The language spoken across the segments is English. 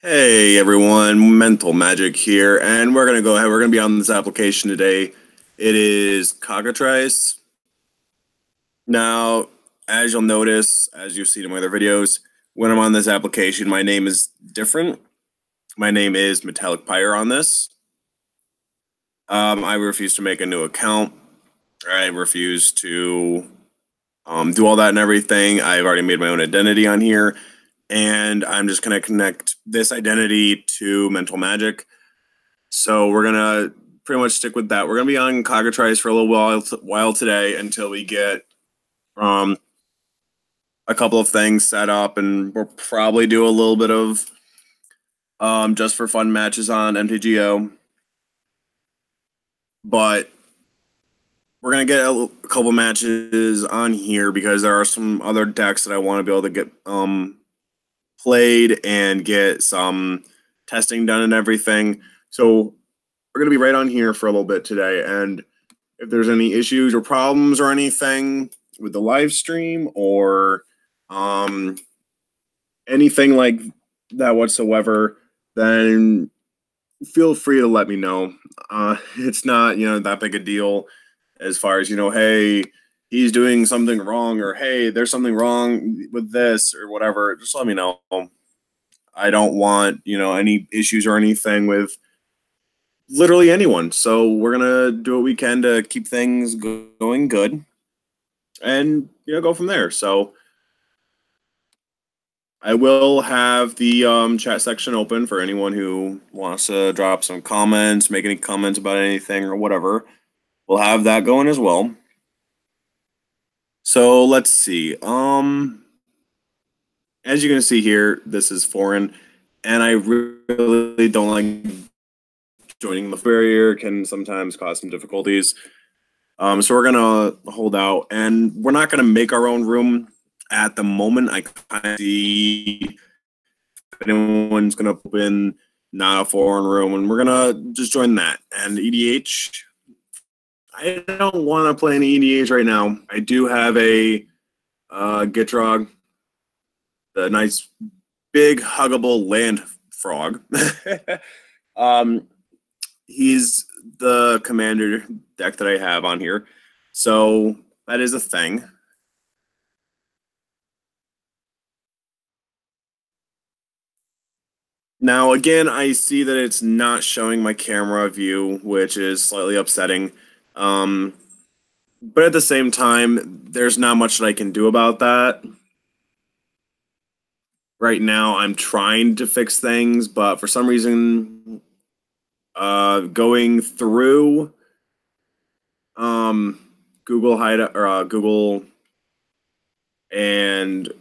Hey everyone, Mental Magic here, and we're gonna go ahead. We're gonna be on this application today. It is cockatrice. Now, as you'll notice, as you've seen in my other videos, when I'm on this application, my name is different. My name is Metallic Pyre on this. I refuse to make a new account. I refuse to do all that and everything. I've already made my own identity on here, and I'm just gonna connect this identity to Mental Magic. So we're gonna pretty much stick with that. We're gonna be on cockatrice for a little while today until we get um a couple of things set up, and we'll probably do a little bit of just for fun matches on MTGO. But we're gonna get a couple matches on here because there are some other decks that I want to be able to get played and get some testing done and everything. So we're gonna be right on here for a little bit today, and if there's any issues or problems or anything with the live stream or anything like that whatsoever, then feel free to let me know. It's not, that big a deal as far as, hey, he's doing something wrong, or hey, there's something wrong with this or whatever. Just let me know. I don't want, any issues or anything with literally anyone. So we're gonna do what we can to keep things going good, and go from there. So I will have the chat section open for anyone who wants to drop some comments, make any comments about anything or whatever. We'll have that going as well. So let's see. As you can see here, this is foreign, and I really don't like joining the barrier. Can sometimes cause some difficulties. So we're gonna hold out, and we're not gonna make our own room at the moment. I kind of see if anyone's gonna put in not a foreign room, and we're gonna just join that. And EDH, I don't want to play any EDH right now. I do have a Gitrog, the nice big huggable land frog. um, he's the commander deck that I have on here, so that is a thing. Now, again, I see that it's not showing my camera view, which is slightly upsetting. But at the same time, there's not much that I can do about that. Right now, I'm trying to fix things, but for some reason, going through Google Google, and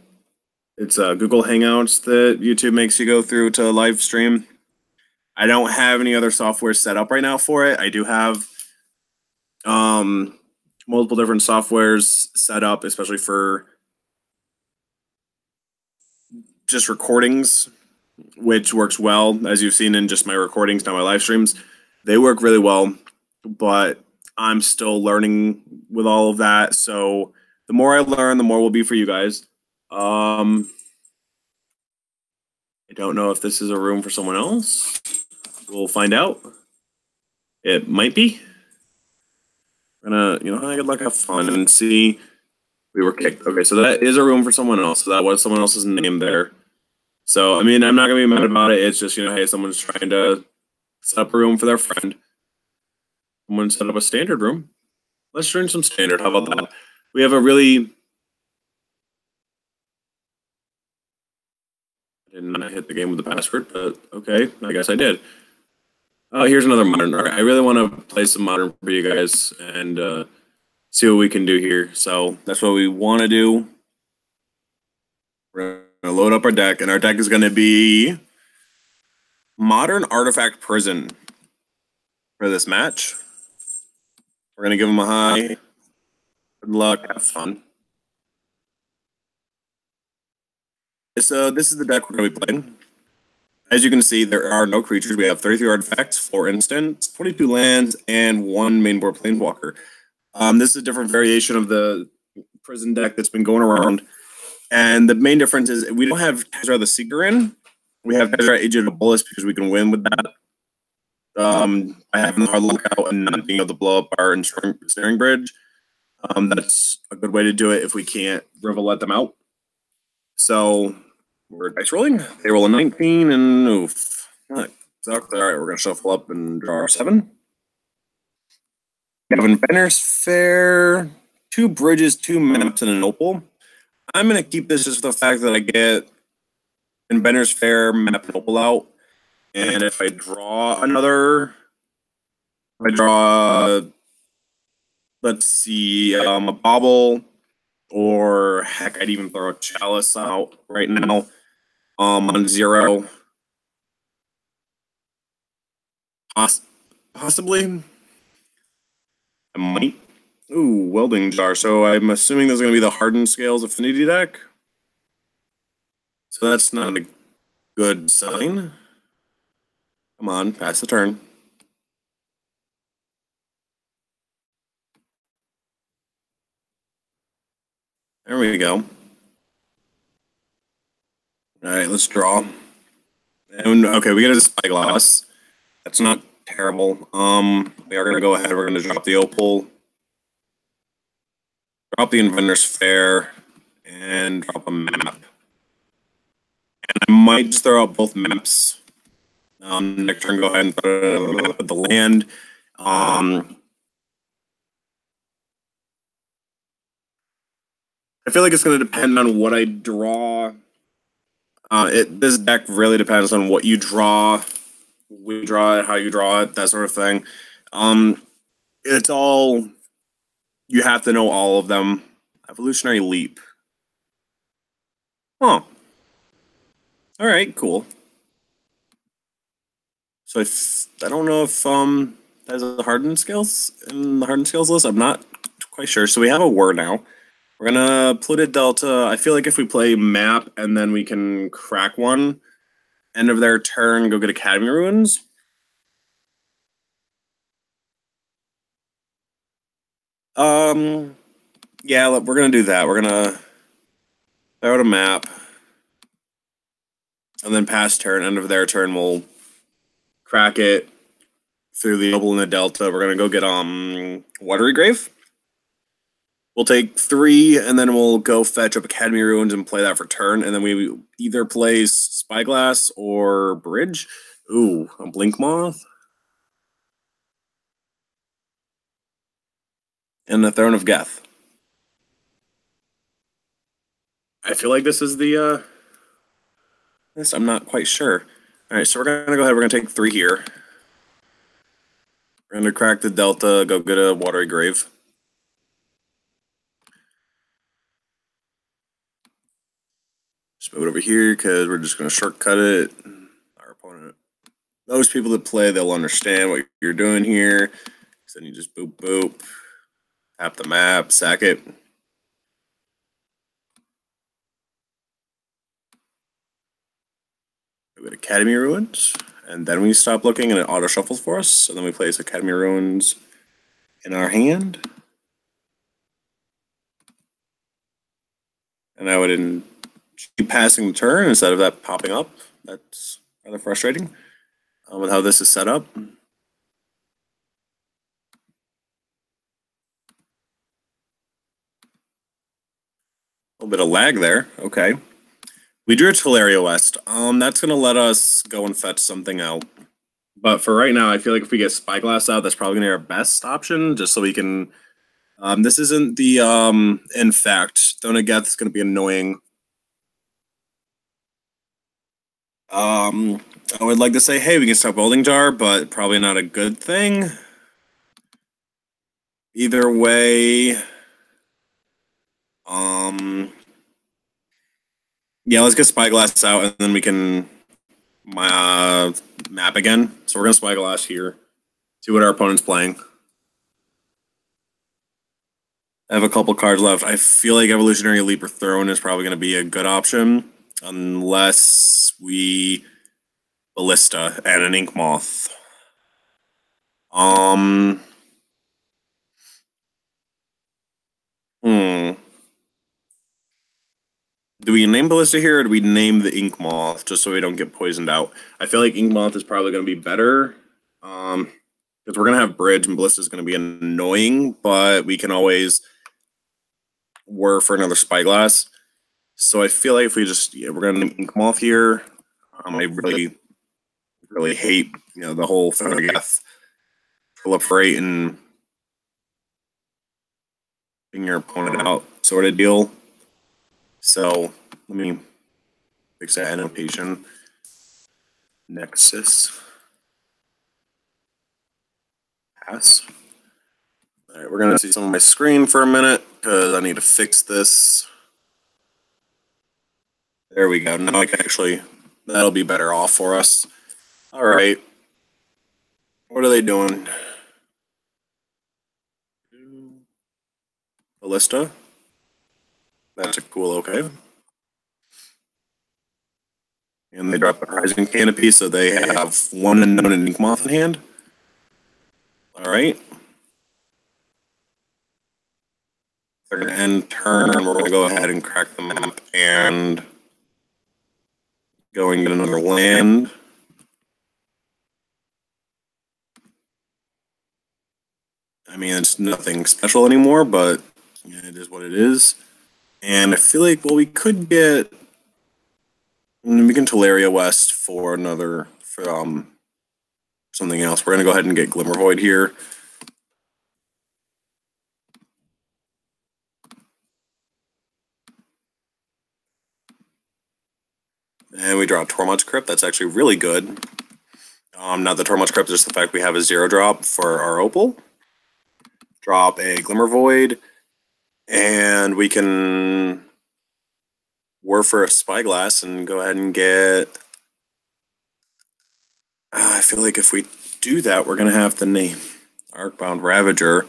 it's Google Hangouts that YouTube makes you go through to live stream. I don't have any other software set up right now for it. I do have multiple different softwares set up, especially for just recordings, which works well, as you've seen in just my recordings, not my live streams. They work really well, but I'm still learning with all of that. So the more I learn, the more will be for you guys. I don't know if this is a room for someone else. We'll find out. It might be. I'm gonna, I could like have fun and see. We were kicked. Okay, so that is a room for someone else. So that was someone else's name there. So I mean, I'm not gonna be mad about it. It's just, hey, someone's trying to set up a room for their friend. Someone set up a standard room. Let's join some standard. How about that? We have a really. I did not hit the game with the password, but okay, I guess I did. Oh, here's another modern. All right, I really want to play some modern for you guys and see what we can do here. So that's what we want to do. We're gonna load up our deck, and our deck is gonna be Modern Artifact Prison for this match. We're gonna give them a high. Good luck, have fun. So this is the deck we're gonna be playing. As you can see, there are no creatures. We have 33 artifacts, 4 instants, 22 lands, and 1 main board planeswalker. This is a different variation of the prison deck that's been going around. And the main difference is we don't have Tezra the Seeker in. We have Hydra Agent of Bolus because we can win with that. By having the hard lockout and not being able to blow up our ensnaring bridge. That's a good way to do it if we can't River let them out. So we're dice rolling. They roll a 19 and oof. Not exactly. All right, we're going to shuffle up and draw our 7. We have Inventor's Fair, 2 bridges, 2 maps, and an opal. I'm going to keep this just for the fact that I get Inventor's Fair, map, and opal out. And if I draw another, let's see, a bobble, or heck, I'd even throw a chalice out right now on 0. Possibly. I might. Ooh, welding jar. So I'm assuming there's going to be the hardened scales affinity deck. So that's not a good sign. Come on, pass the turn. There we go. All right, let's draw. And okay, we get a spyglass. That's not terrible. We are gonna go ahead. We're gonna drop the opal, drop the Inventor's Fair, and drop a map. And I might just throw out both maps. Next turn, go ahead and put the land. I feel like it's going to depend on what I draw. This deck really depends on what you draw, we draw it, how you draw it, that sort of thing. It's all, you have to know all of them. Evolutionary Leap. Huh. All right, cool. So I don't know if there's a hardened scales in the hardened scales list. I'm not quite sure. So we have a word now. We're gonna put a delta. I feel like if we play map and then we can crack one, end of their turn, go get Academy Ruins. Yeah, we're gonna do that. We're gonna throw out a map, and then pass turn, end of their turn, we'll crack it through the opal and the delta. We're gonna go get Watery Grave. We'll take 3, and then we'll go fetch up Academy Ruins and play that for turn, and then we either play Spyglass or Bridge. Ooh, a Blink Moth. And the Throne of Geth. I feel like this is the, this, I'm not quite sure. All right, so we're gonna go ahead, we're gonna take 3 here. We're gonna crack the delta, go get a Watery Grave. Just move it over here because we're just gonna shortcut it. Our opponent, those people that play, they'll understand what you're doing here. So then you just boop boop, tap the map, sack it. We go to Academy Ruins, and then we stop looking and it auto shuffles for us. And then we place Academy Ruins in our hand. And I would keep passing the turn instead of that popping up. That's rather frustrating with how this is set up. A little bit of lag there. Okay. We drew a Teleria West. That's going to let us go and fetch something out. But for right now, I feel like if we get Spyglass out, that's probably going to be our best option, just so we can... this isn't the Infect. Throne of Geth is going to be annoying. I would like to say, hey, we can stop Welding Jar, but probably not a good thing. Either way... yeah, let's get Spyglass out, and then we can map again. So we're going to Spyglass here. See what our opponent's playing. I have a couple cards left. I feel like Evolutionary Leap or Throne is probably going to be a good option. Unless we... Ballista and an Ink Moth. Hmm. Do we name Ballista here, or do we name the Ink Moth just so we don't get poisoned out? I feel like Ink Moth is probably going to be better. Because we're going to have Bridge, and Ballista is going to be annoying, but we can always work for another Spyglass. So I feel like if we just, we're going to name Ink Moth here. I really hate, the whole Thundergath proliferate and bring your opponent out sort of deal. So let me fix that annotation. Nexus. Pass. All right, we're going to see some of my screen for a minute because I need to fix this. There we go. Now I can actually, that'll be better off for us. All right. What are they doing? Ballista. That's a cool okay. And they drop a Rising Canopy, so they have one unknown and Ink Moth in hand. All right. They're going to end turn. We're going to go ahead and crack the map and go and get another land. I mean, it's nothing special anymore, but it is what it is. And I feel like, well, we could get, we can Teleria West for another, for something else. We're going to go ahead and get Glimmervoid here. And we draw Tormod's Crypt. That's actually really good. Not the Tormod's Crypt, just the fact we have a 0-drop for our Opal. Drop a Glimmervoid, and we can work for a Spyglass and go ahead and get... I feel like if we do that, we're going to have to name Arcbound Ravager.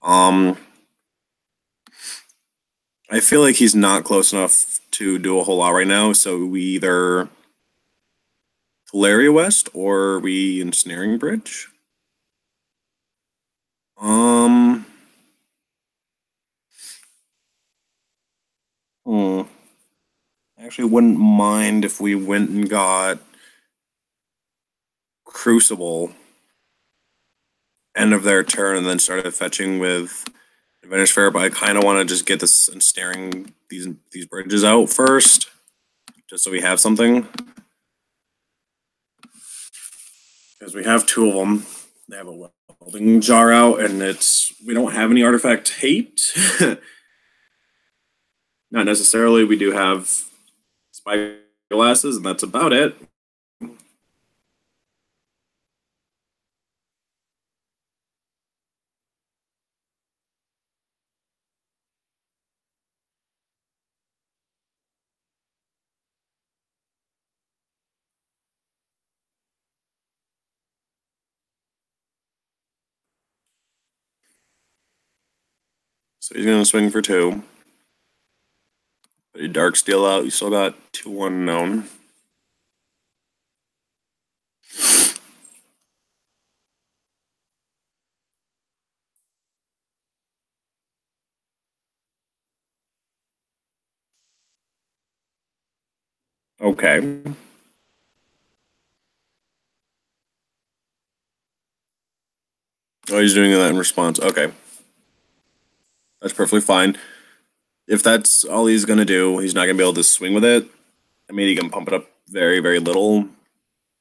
I feel like he's not close enough to do a whole lot right now, so we either Teleria West or we Ensnaring Bridge. I actually wouldn't mind if we went and got Crucible end of their turn and then started fetching with Advantage Fair, but I kind of want to just get this Ensnaring these bridges out first, just so we have something. Because we have two of them. They have a welding jar out, and we don't have any artifact hate. Not necessarily. We do have Spyglasses, and that's about it. So he's going to swing for 2. Put a Dark Steel out. You still got 2 unknown. Okay. Oh, he's doing that in response. Okay. That's perfectly fine. If that's all he's going to do, he's not going to be able to swing with it. I mean, he can pump it up very, very little,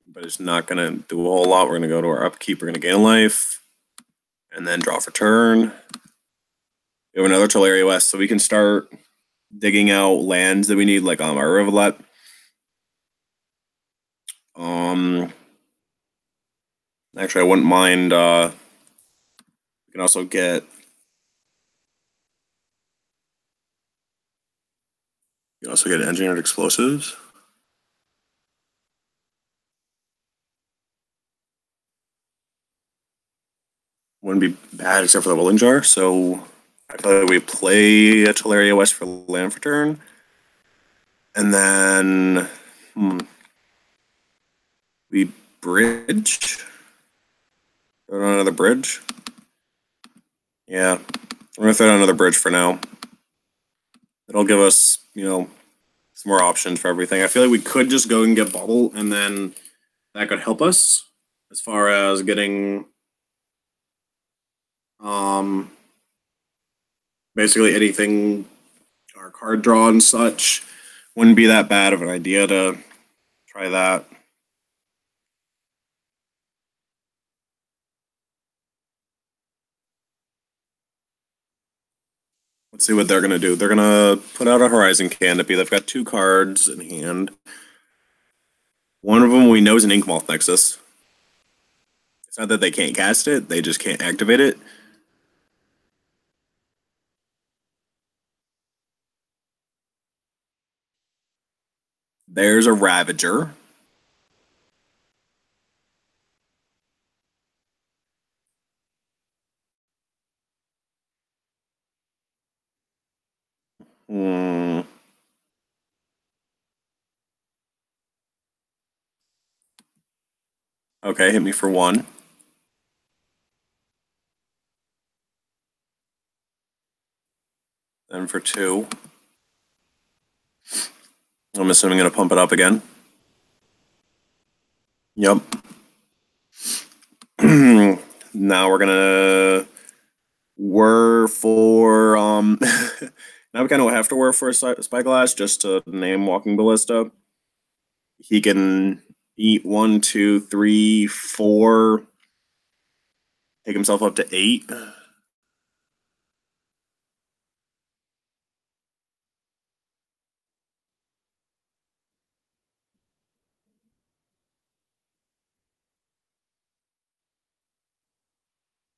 but it's not going to do a whole lot. We're going to go to our upkeep. We're going to gain life, and then draw for turn. We have another Teleria West, so we can start digging out lands that we need, like our Rivulet. Actually, I wouldn't mind. We can also get. You can also get Engineered Explosives. Wouldn't be bad except for the Willing Jar. So I feel like we play a Teleria West for land for turn. And then we bridge. Throw down another bridge. Yeah. We're gonna throw down another bridge for now. It'll give us, some more options for everything. I feel like we could just go and get bubble, and then that could help us as far as getting basically anything, our card draw and such. Wouldn't be that bad of an idea to try that. Let's see what they're going to do. They're going to put out a Horizon Canopy. They've got 2 cards in hand. One of them we know is an Inkmoth Nexus. It's not that they can't cast it, they just can't activate it. There's a Ravager. Okay, hit me for 1. Then for 2. I'm assuming gonna pump it up again. Yep. Now we're gonna whir for now we kind of have to whir for a Spyglass just to name Walking Ballista. He can eat 1, 2, 3, 4, take himself up to 8.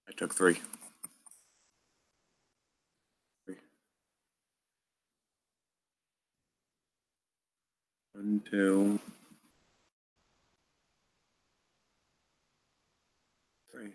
I took 3. 1, 2, 3.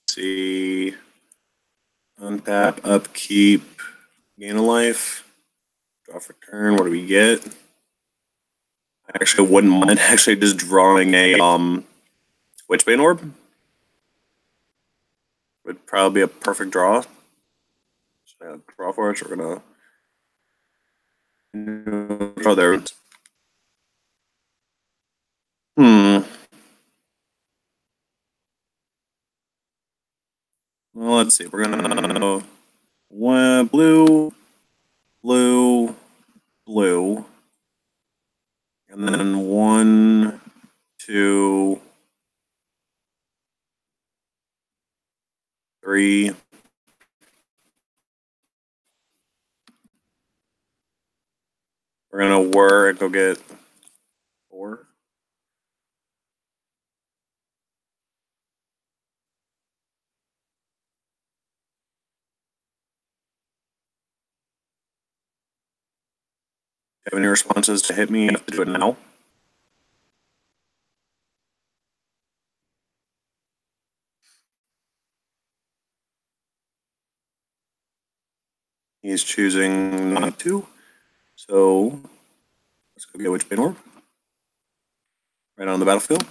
See, untap, upkeep, gain a life, draw for turn. What do we get? I actually wouldn't mind actually just drawing a Witchbane Orb. Would probably be a perfect draw. So draw for it. So we're gonna draw there. Well, let's see. We're gonna go blue, blue, blue, and then 1, 2, 3. We're gonna whir and go get 4. Have any responses to hit me? I have to do it now. He's choosing not to. So let's go get Witchbane Orb. Right on the battlefield.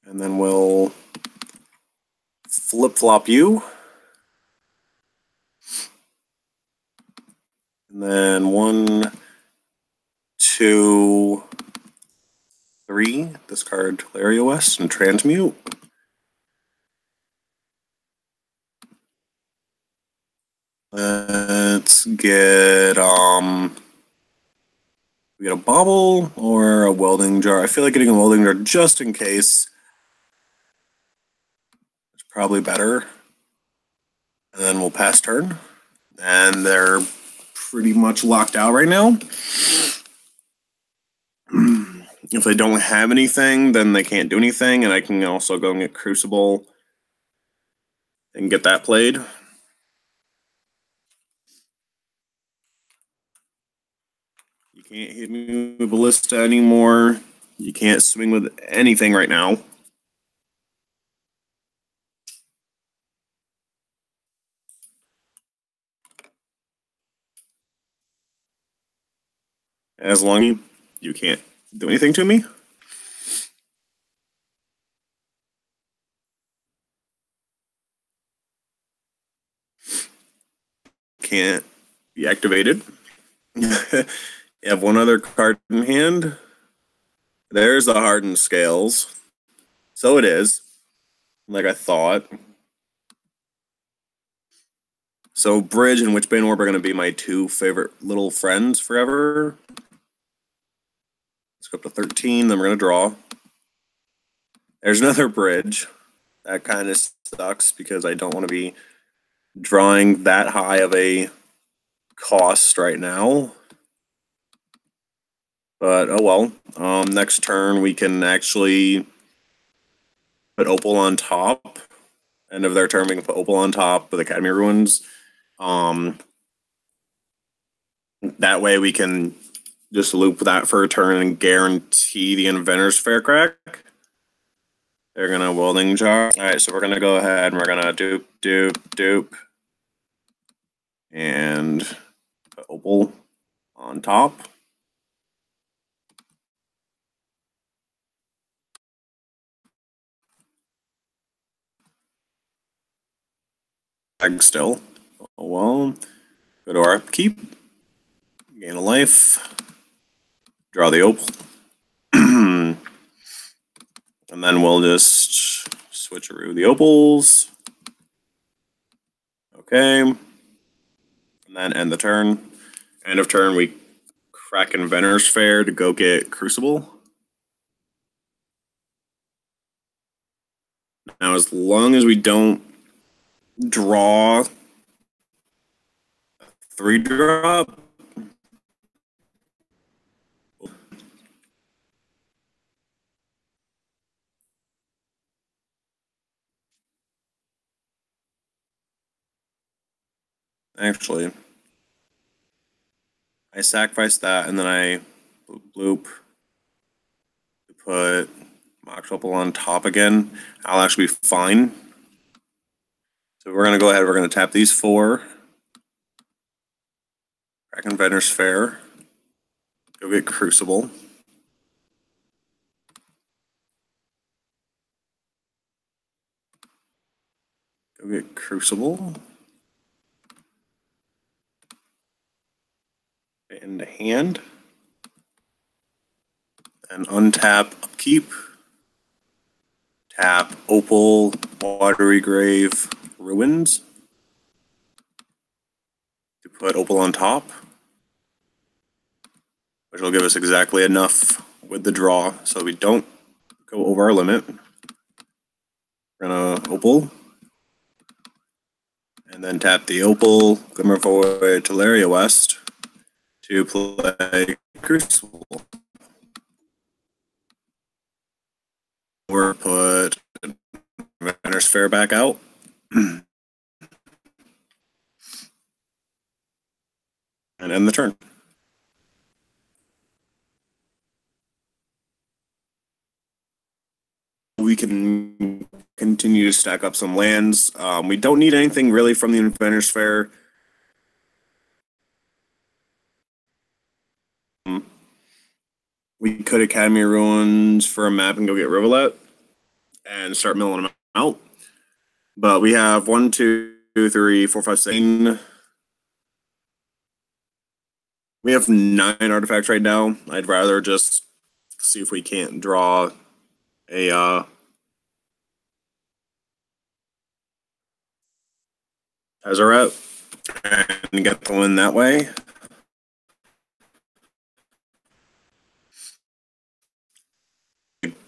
And then we'll flip-flop you. And then 1, 2, 3. Discard Teleria West and transmute. Let's get we get a bauble or a welding jar. I feel like getting a welding jar just in case is probably better. And then we'll pass turn. And they're pretty much locked out right now. If they don't have anything, then they can't do anything, and I can also go and get Crucible and get that played. can't hit me with ballista anymore. You can't swing with anything right now. As long as you can't do anything to me. Can't be activated. You have one other card in hand. There's the hardened scales. So it is, like I thought. So Bridge and Witchbane Orb are going to be my two favorite little friends forever. Let's go up to 13, then we're going to draw. There's another Bridge. That kind of sucks because I don't want to be drawing that high of a cost right now. But oh well. Next turn we can actually put Opal on top. End of their turn we can put Opal on top with Academy Ruins. That way we can just loop that for a turn and guarantee the Inventor's Fair crack. They're gonna Welding Jar. Alright, so we're gonna go ahead and we're gonna dupe. And put Opal on top. Still. Oh well. Go to our upkeep. Gain a life. Draw the Opal. And then we'll just switcheroo the Opals. Okay. And then end the turn. End of turn, we crack Inventor's Fair to go get Crucible. Now, as long as we don't draw 3-drop, actually, I sacrifice that and then I bloop to put Mox Opal on top again. I'll actually be fine. So we're going to go ahead, we're going to tap these 4. Crack Inventor's Fair. Go get Crucible. Go get Crucible. Into hand. And untap Upkeep. Tap Opal, Watery Grave, Ruins. To put Opal on top. Which will give us exactly enough with the draw so we don't go over our limit. We're gonna Opal. And then tap the Opal, Glimmervoid, Teleria West to play Crucible. Or put Inventor's Fair back out. And end the turn. We can continue to stack up some lands. We don't need anything really from the Inventor's Fair. We could Academy Ruins for a map and go get Rivulet and start milling them out. But we have 1, 2, 3, 4, 5, 6. We have 9 artifacts right now. I'd rather just see if we can't draw a Tezzeret and get the win that way.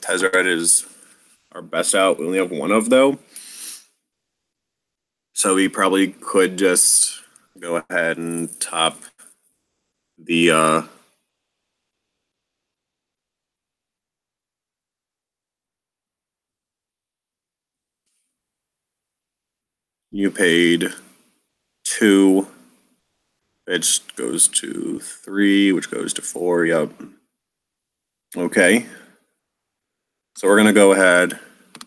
Tezzeret is our best out. We only have 1 of, though. So we probably could just go ahead and top the you paid 2 Which goes to 3, which goes to 4. Yep. Okay. So we're gonna go ahead,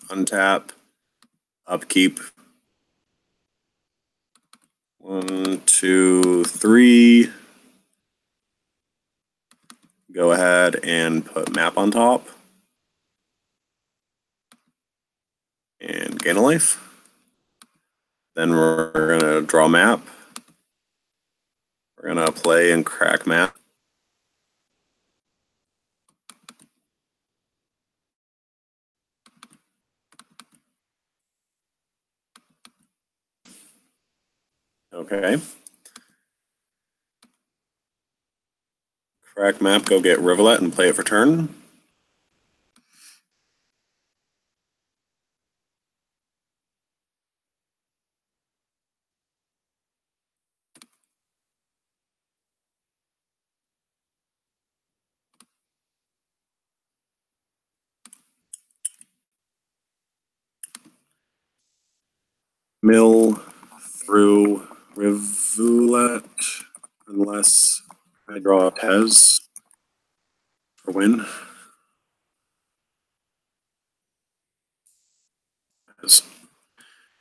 untap, upkeep. 1, 2, 3. Go ahead and put map on top. And gain a life. Then we're gonna draw map. We're gonna play and crack map. Okay. Crack map, go get Rivulet and play it for turn. Mill through Rivulet, unless I draw a Pez for win.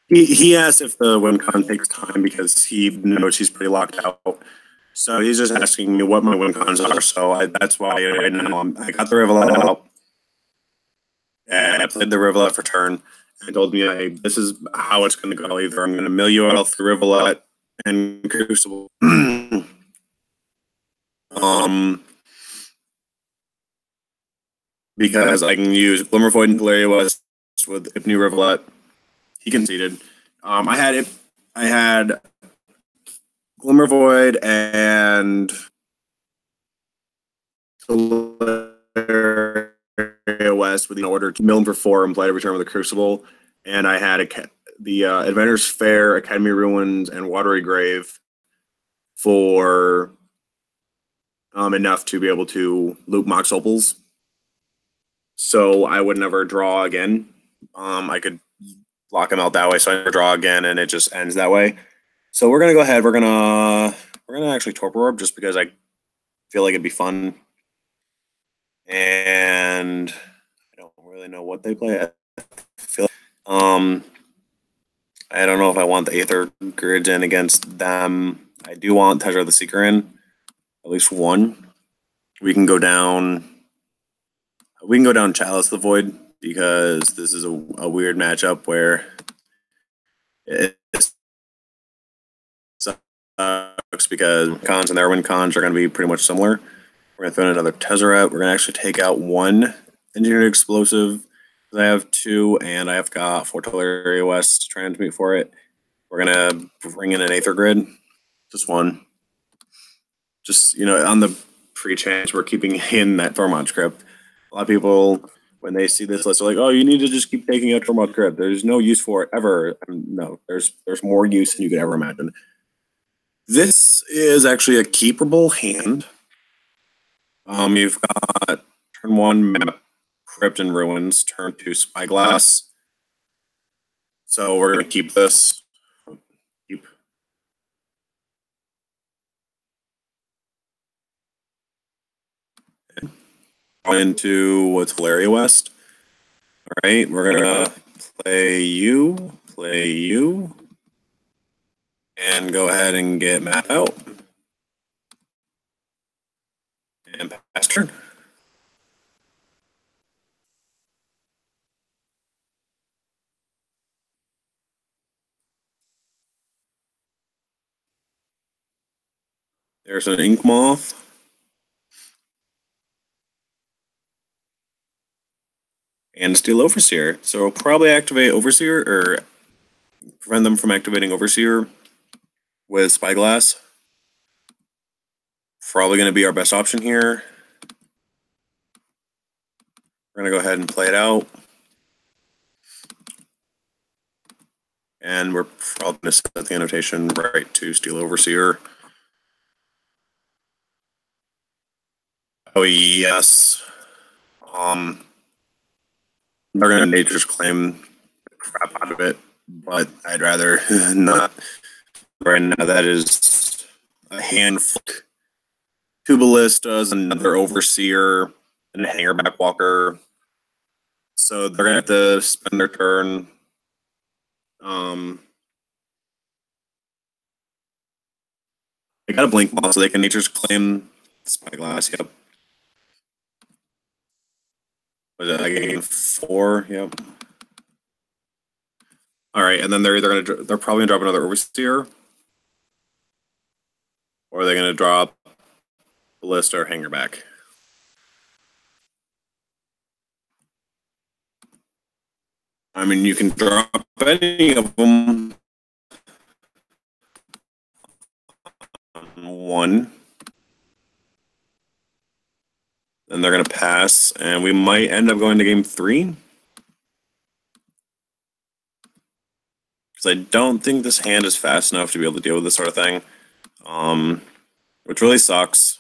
He asked if the win con takes time because he knows he's pretty locked out. So he's just asking me what my win cons are. So that's why I know I got the Rivulet out. And I played the Rivulet for turn. And told me, this is how it's going to go. Either I'm going to mill you out through Rivulet and Crucible. Because I can use Glimmervoid and Valeria West with Ipnu Rivulet. He conceded. I had Glimmervoid and Valeria West with the order to mill him for 4 and play every turn with a Crucible. And I had the Adventurers Fair, Academy Ruins, and Watery Grave for enough to be able to loop Mox Opals. So I would never draw again. I could lock him out that way, so I never draw again, and it just ends that way. So we're gonna go ahead. We're gonna actually Torpor Orb just because I feel like it'd be fun, and I don't really know what they play. I feel I don't know if I want the Aether Grids in against them. I do want Tetra the Seeker in, at least one. We can go down. We can go down Chalice the Void because this is a weird matchup where it sucks because cons and their win cons are going to be pretty much similar. We're going to throw in another Tezzeret. We're going to actually take out 1 Engineered Explosive. I have 2, and I have got 4 Tolaria West to transmute for it. We're going to bring in an Aether Grid. Just 1. Just, on the pre-chance, we're keeping in that Tormod script. A lot of people, when they see this list, are like, oh, you need to just keep taking out Tormod script. There's no use for it ever. No, there's more use than you could ever imagine. This is actually a keepable hand. You've got turn 1 map, Crypt and Ruins, turn 2 Spyglass. So we're going to keep this. Keep. Into what's Valeria West. All right, we're going to play you, and go ahead and get map out. And pass turn. There's an Ink Moth. And Steel Overseer. So we'll probably activate Overseer or prevent them from activating Overseer with Spyglass. Probably going to be our best option here. We're going to go ahead and play it out. And we're probably going to set the annotation right to Steel Overseer. Oh, yes. They're going to Nature's Claim the crap out of it, but I'd rather not. Right now, that is a hand, two ballistas, another overseer, and a hanger backwalker. So they're gonna have to spend their turn. They got a blink ball, so they can nature's claim spyglass. Yep. Was it like gain 4? Yep. All right, and then they're probably gonna drop another overseer, or they're gonna drop ballista or hanger back. I mean, you can drop any of them. One. And they're going to pass, and we might end up going to game 3. Because I don't think this hand is fast enough to be able to deal with this sort of thing. Which really sucks.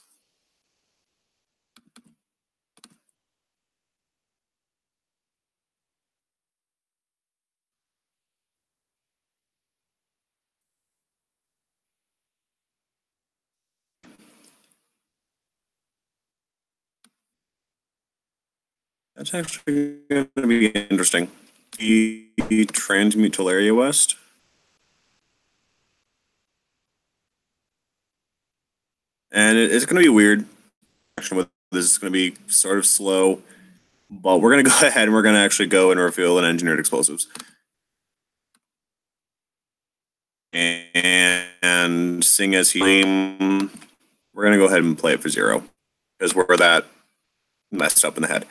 That's actually going to be interesting. He transmute Teleria West. And it's going to be weird. This is going to be sort of slow. But we're going to go ahead and we're going to actually go and reveal an engineered explosives. And seeing as we're going to go ahead and play it for 0. Because we're that messed up in the head.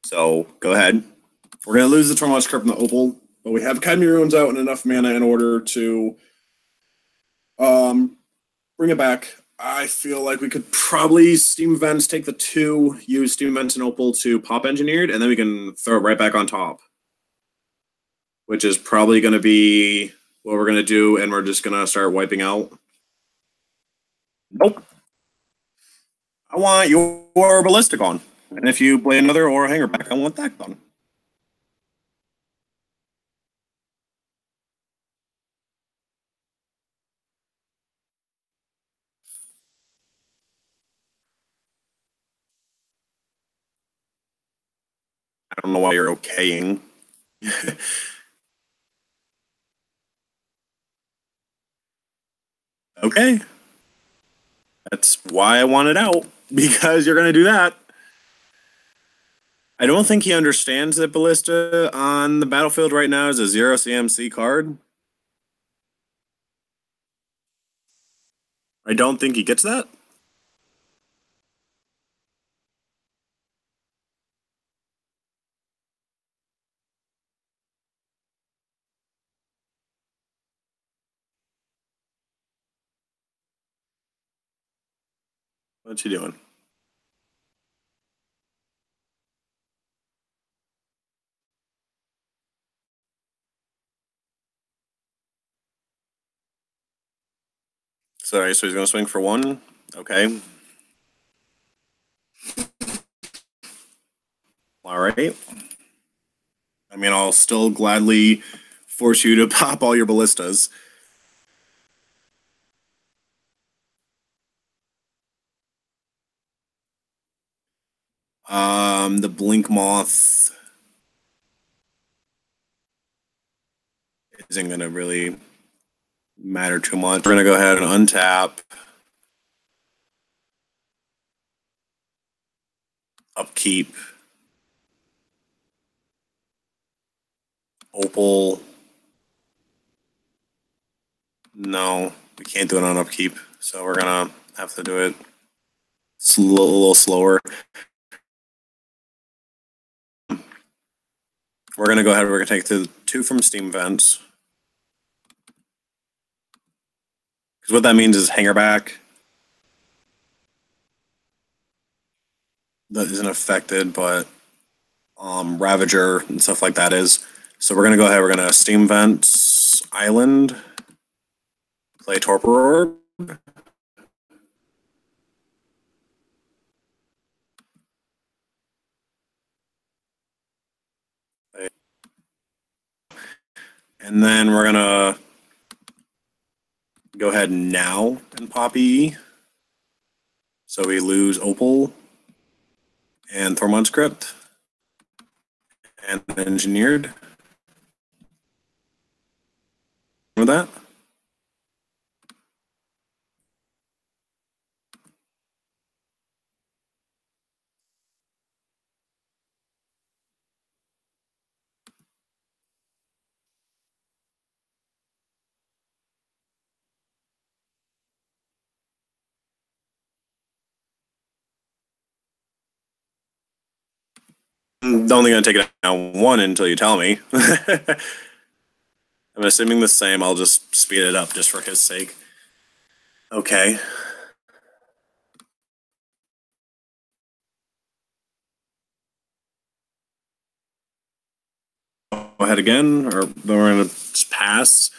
So go ahead. We're going to lose the Tormod Script in the Opal, but we have Chimera Ruins out and enough mana in order to bring it back. I feel like we could probably Steam Vents, take the 2, use Steam Vents and Opal to pop Engineered, and then we can throw it right back on top. Which is probably going to be what we're going to do, and we're just going to start wiping out. Nope. I want your Ballistic on. And if you play another or a hanger back, I want that gone. I don't know why you're okaying. Okay. That's why I want it out. Because you're going to do that. I don't think he understands that Ballista on the battlefield right now is a 0 CMC card. I don't think he gets that. What's he doing? Sorry, so he's going to swing for 1. Okay. All right. I mean, I'll still gladly force you to pop all your ballistas. The Blink Moth isn't going to really matter too much. We're going to go ahead and untap. Upkeep. Opal. No, we can't do it on upkeep. So we're going to have to do it a little slower. We're going to go ahead and we're going to take the 2 from Steam Vents. Because what that means is hanger back. That isn't affected, but Ravager and stuff like that is. So we're going to go ahead, we're going to Steam Vents Island. Play Torpor Orb. And then we're going to go ahead now and pop EE. So we lose Opal and Thormod Script and Engineered. With that. I'm only going to take it down one until you tell me. I'm assuming the same. I'll just speed it up just for his sake. Okay. Go ahead again, or we're going to pass.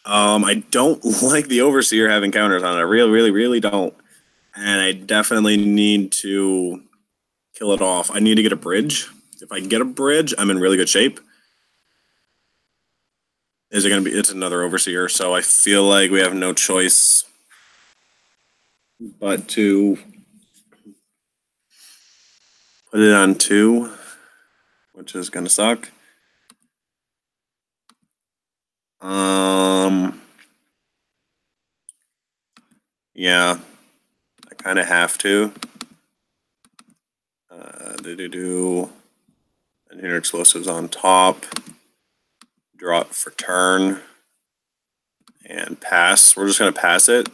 I don't like the Overseer having counters on it. I really don't. And I definitely need to kill it off. I need to get a bridge. If I can get a bridge, I'm in really good shape. Is it going to be? It's another Overseer, so I feel like we have no choice but to put it on 2, which is going to suck. Yeah, I kind of have to. And here explosives on top. Draw it for turn. And pass. We're just going to pass it.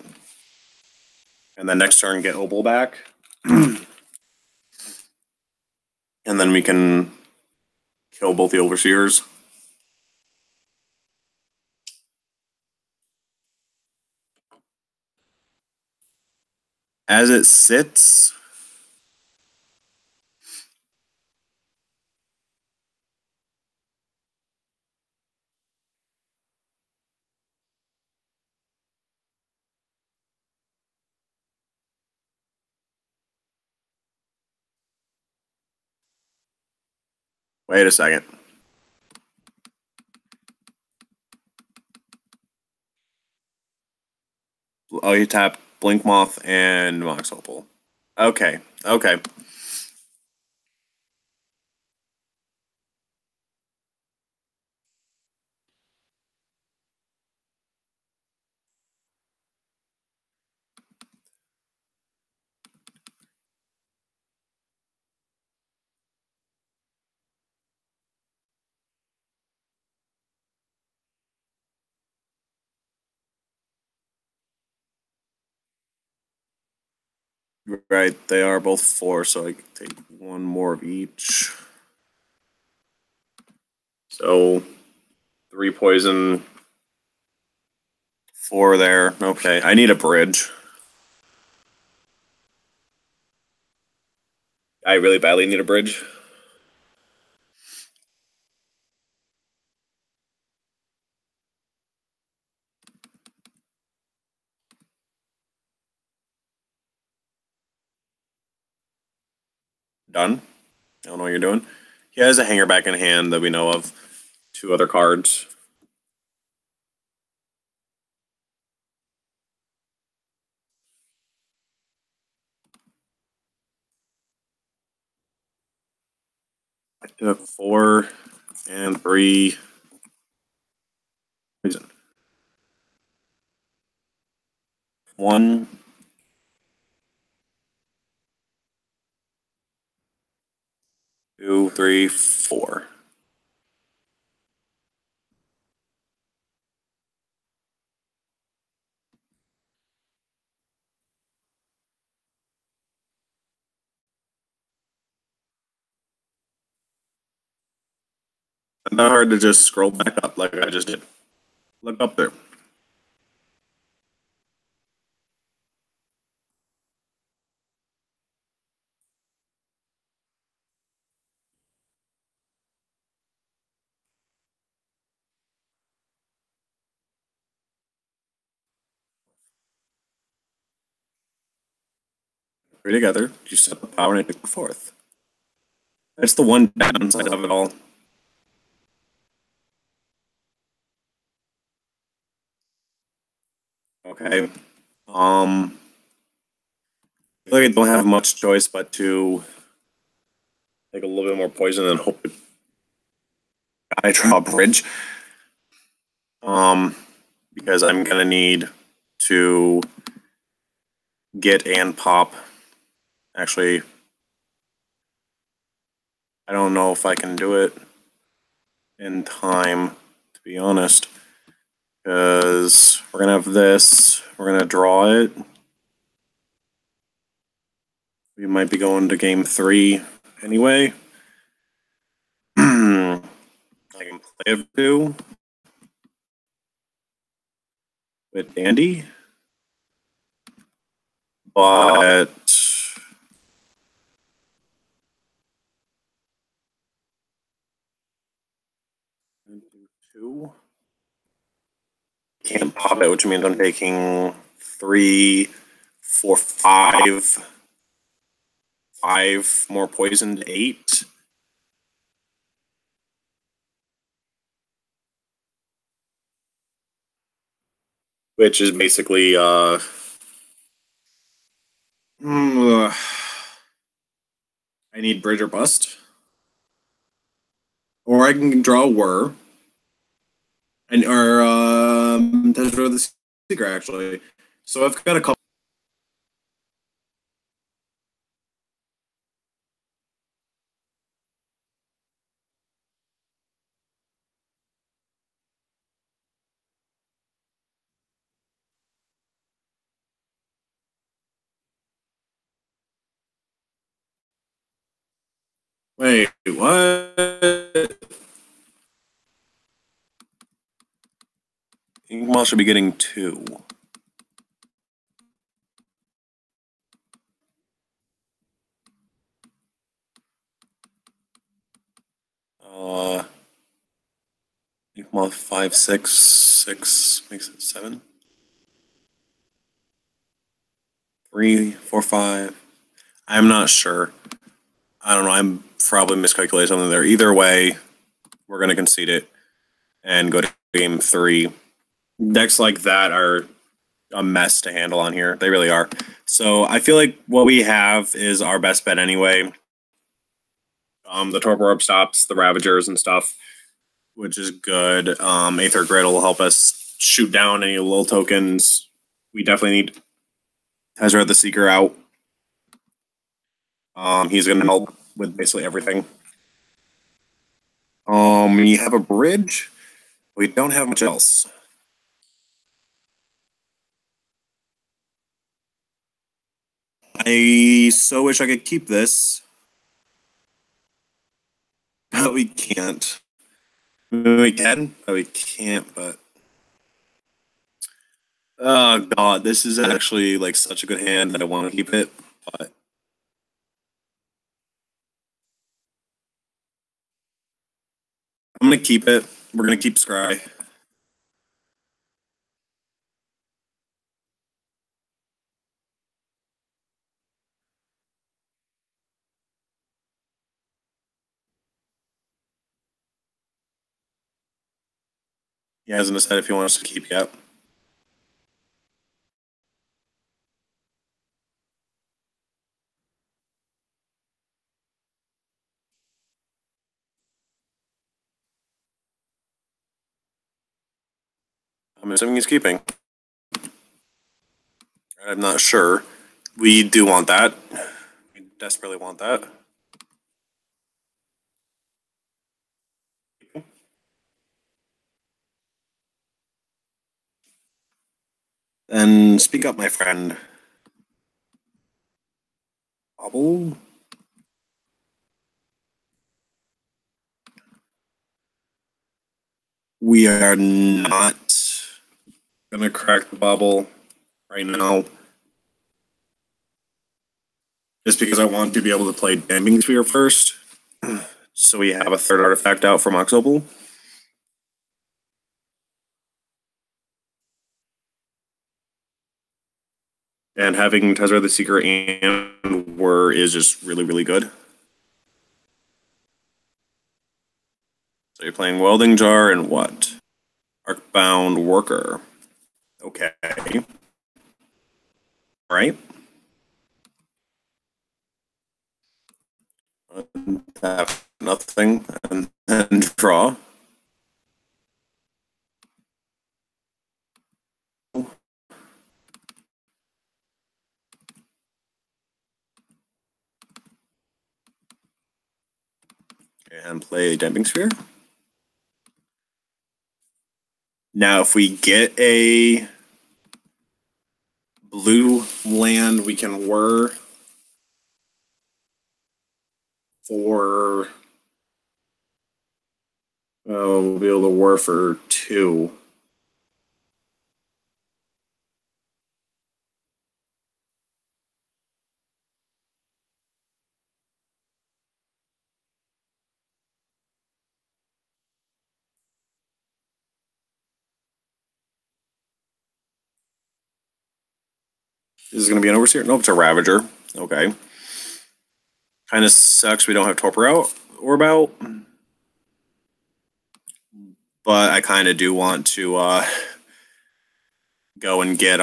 And then next turn get Opal back. And then we can kill both the Overseers. As it sits, wait a second. Oh, you tap Blink Moth and Mox Opal. Okay. Right, they are both 4, so I can take 1 more of each. So 3 poison, 4 there. Okay, I need a bridge. I really badly need a bridge. Done. I don't know what you're doing. He has a hanger back in hand that we know of. 2 other cards. I took 4 and 3 poison. 1, 2, 3, 4. It's not hard to just scroll back up like I just did. Look up there. Three together. You set the power and I took the 4th. That's the one downside of it all. Okay. feel like I don't have much choice but to take a little bit more poison and hope I draw a bridge. Because I'm gonna need to get and pop. Actually, I don't know if I can do it in time, to be honest. Because we're gonna have this, we're gonna draw it. We might be going to game 3 anyway. I can play a 2 with Dandy, but two can't pop it, which means I'm taking 3, 4, 5 more poison, 8. Which is basically I need bridge or bust. Or I can draw whir. And or Tesla the Seeker actually. So I've got a couple. Wait, what? Inkmal should be getting 2. Inkmal 5, 6, 6 makes it 7. 3, 4, 5. I'm not sure. I don't know. I'm probably miscalculating something there. Either way, we're gonna concede it and go to game 3. Decks like that are a mess to handle on here. They really are. So I feel like what we have is our best bet anyway. The Torpor Orb stops the Ravagers and stuff, which is good. Aether Grid will help us shoot down any little tokens. We definitely need Ezra the Seeker out. He's going to help with basically everything. We have a bridge. We don't have much else. I so wish I could keep this, but we can't. We can, but we can't. But oh god, this is actually like such a good hand that I want to keep it. But I'm gonna keep it. We're gonna keep Scry. He hasn't decided if he wants to keep yet. I'm assuming he's keeping. I'm not sure. We do want that. We desperately want that. Then speak up, my friend. Bobble? We are not gonna crack the bubble right now. Just because I want to be able to play Damping Sphere first. So we have a third artifact out from Mox Opal. And having Tezra the Seeker and Whir is just really, really good. So you're playing Welding Jar and what? Arcbound Worker. Okay. All right. tap nothing, and then draw. And play Damping Sphere. Now, if we get a blue land, we can whir for. Oh, we'll be able to whir for 2. This is going to be an Overseer? Nope, it's a Ravager. Okay. Kind of sucks we don't have Torpor out or about. But I kind of do want to go and get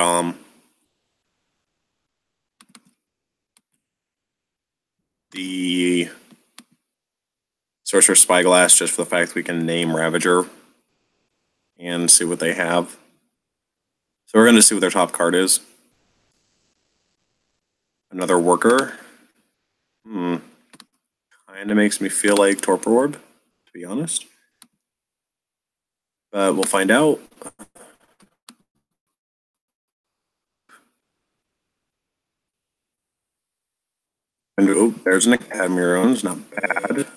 the Sorcerer Spyglass just for the fact we can name Ravager and see what they have. So we're going to see what their top card is. Another Worker. Kind of makes me feel like Torpor Orb, to be honest. But we'll find out. And oh, there's an Academy Ruins, not bad.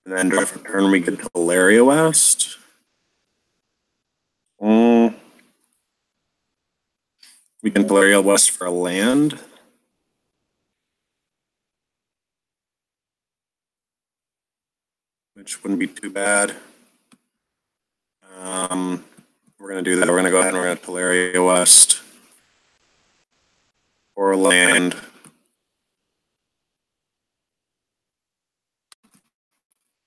And then draft return, we get Teleria West. We can Teleria West for a land. Which wouldn't be too bad. We're going to do that. We're going to go ahead and we're going to Teleria West for a land.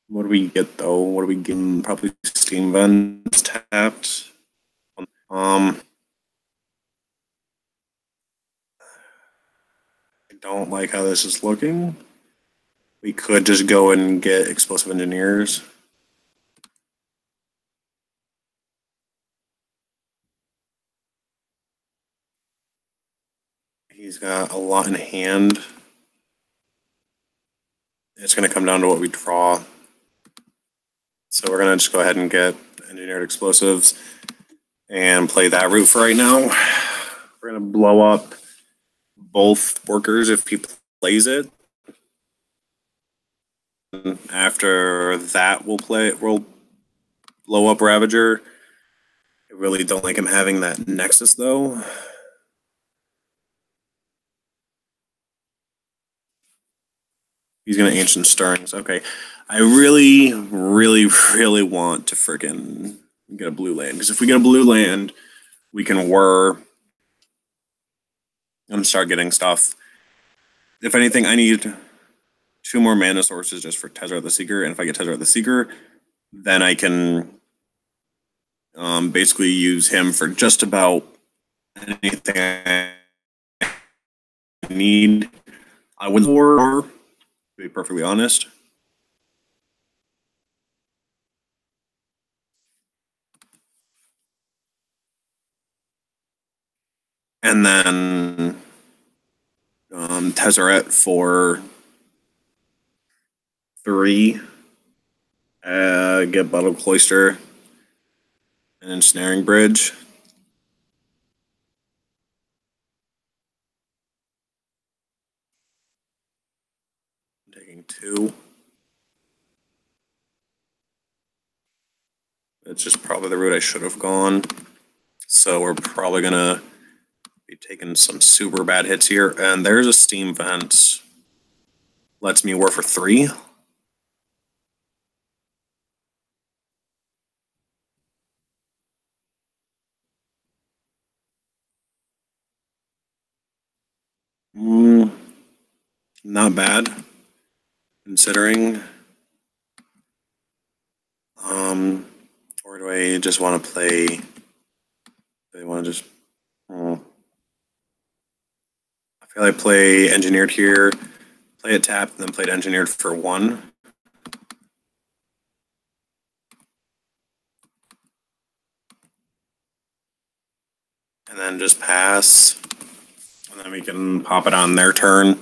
What do we get though? What do we get? Probably Steam Vents tapped. I don't like how this is looking. We could just go and get Explosive Engineers. He's got a lot in hand. It's going to come down to what we draw. So we're going to just go ahead and get Engineered Explosives and play that route for right now. We're going to blow up both Workers if he plays it. After that, we'll blow up Ravager. I really don't like him having that Nexus, though. He's going to Ancient Stirrings. Okay. I really, really, really want to freaking get a blue land. Because if we get a blue land, we can whir and start getting stuff. If anything, I need 2 more mana sources just for Tezzeret the Seeker. And if I get Tezzeret the Seeker, then I can basically use him for just about anything I need. I would war, to be perfectly honest. And then Tezzeret for 3. Get Bottle Cloister and Ensnaring Bridge. I'm taking 2. That's just probably the route I should have gone. So we're probably going to be taking some super bad hits here. And there's a Steam Vent. Lets me war for 3. Not bad, considering. Or do I just want to play? Do I want to just? I feel like play Engineered here, play it tapped, and then play it engineered for 1. And then just pass. And then we can pop it on their turn.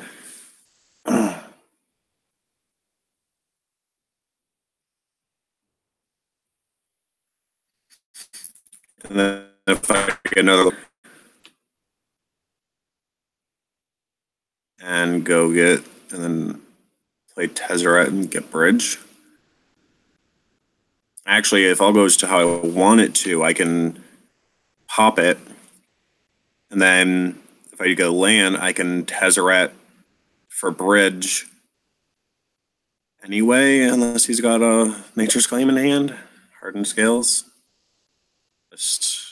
And then if I get another and go get, and then play Tezzeret and get bridge. Actually, if all goes to how I want it to, I can pop it. And then if I go land, I can Tezzeret for bridge anyway, unless he's got a Nature's Claim in hand. Hardened Scales. Just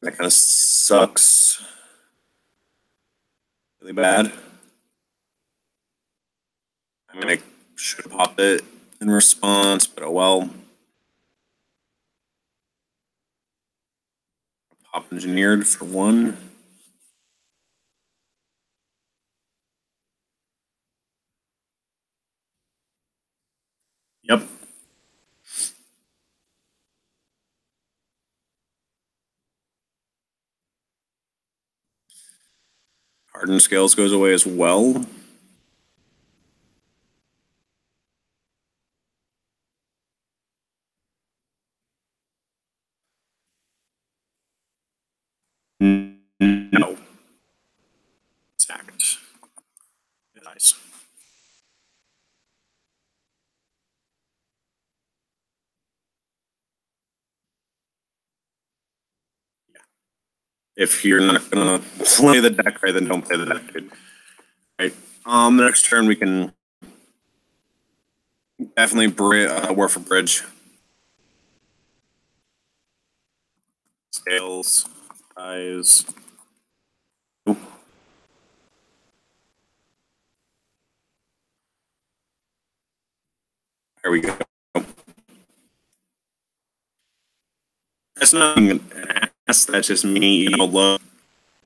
that kind of sucks. Really bad. I mean, I should have popped it in response, but oh well. Pop engineered for 1. Yep. Hardened Scales goes away as well. No. Sacked. Nice. Yeah. If you're not gonna play the deck right, then don't play the deck, dude. Right. The next turn we can definitely war for bridge. Scales, eyes. Ooh. There we go. That's not an ass, that's just me, look.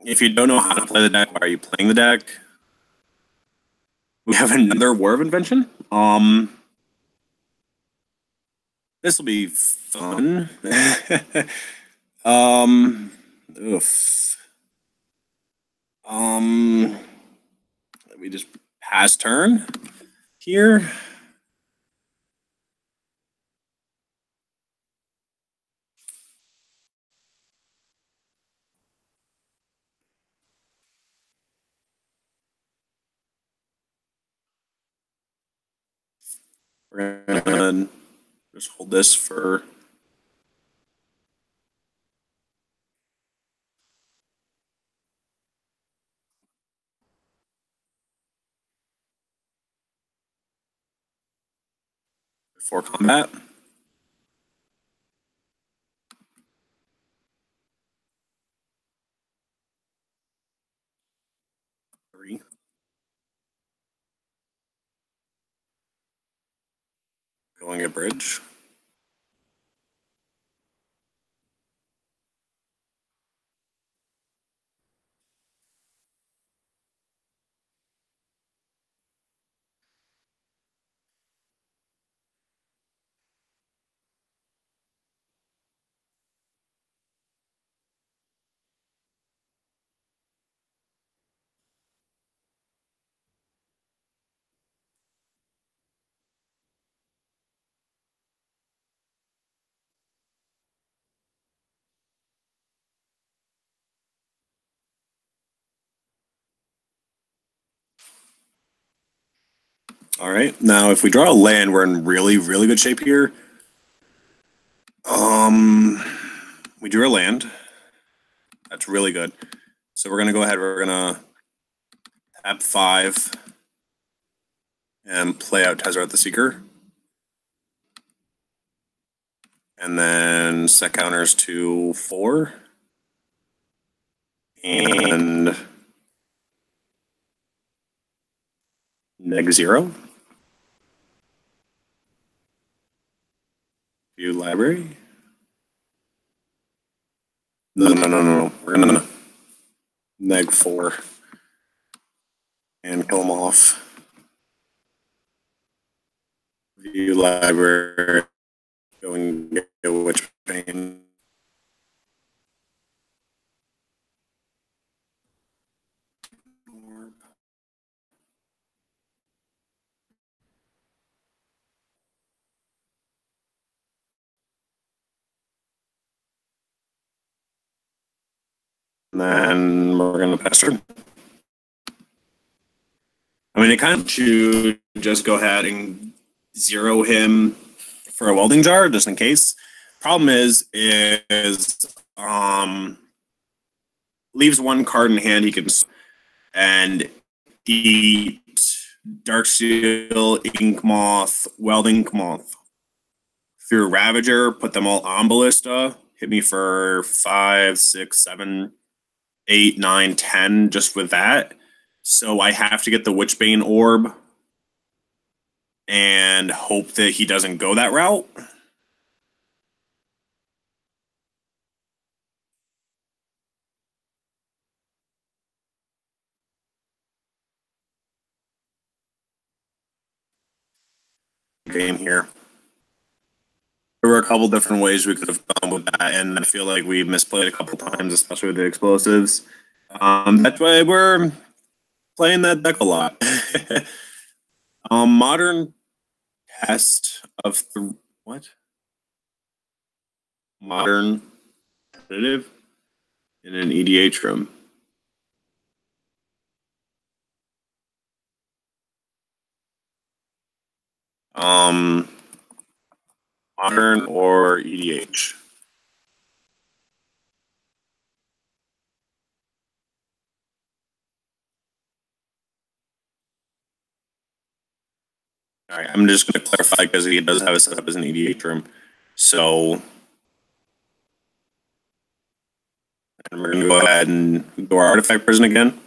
If you don't know how to play the deck, why are you playing the deck? We have another War of Invention. This will be fun. Oof. Let me just pass turn here. We're gonna just hold this for combat. Three. Going a bridge. All right. Now, if we draw a land, we're in really, really good shape here. We drew a land. That's really good. So we're gonna go ahead. We're gonna tap 5 and play out Tezzeret the Seeker, and then set counters to 4 and -0. View library. No. We're gonna -4. and kill them off. View library, going get which pane. And then we're gonna pass turn. I mean, it kind of should just go ahead and zero him for a welding jar, just in case. Problem is leaves one card in hand he can and eat Darksteel, Ink Moth, Welding Moth through Ravager, put them all on Ballista, hit me for 5, 6, 7, 8, 9, 10 just with that. So I have to get the Witchbane Orb and hope that he doesn't go that route. Game here. There were a couple different ways we could have gone with that, and I feel like we misplayed a couple times, especially with the explosives. That's why we're playing that deck a lot. Modern test of what? Modern competitive in an EDH room. Modern or EDH? All right, I'm just going to clarify because he does have it set up as an EDH room. So, and we're going to go ahead and do our artifact prison again.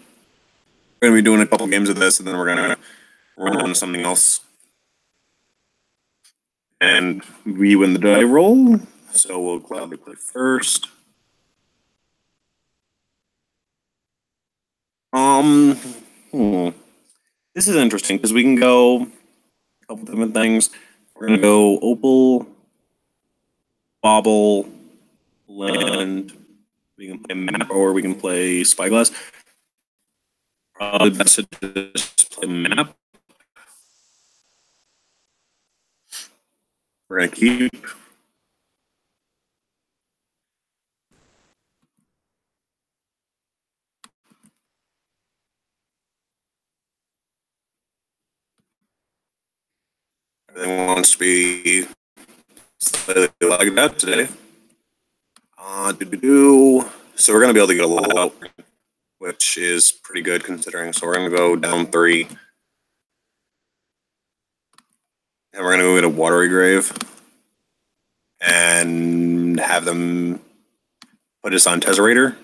We're going to be doing a couple games of this, and then we're going to run on to something else. And we win the die roll, so we'll gladly play first. This is interesting because we can go a couple different things. We're gonna go Opal, Bobble, Land. We can play Map, or we can play Spyglass. Probably best to just play Map. We're gonna keep. Everything wants to be slightly like that today. So we're gonna be able to get a little out, which is pretty good considering. So we're gonna go down 3. And we're gonna go get a Watery Grave and have them put us on Tesserator.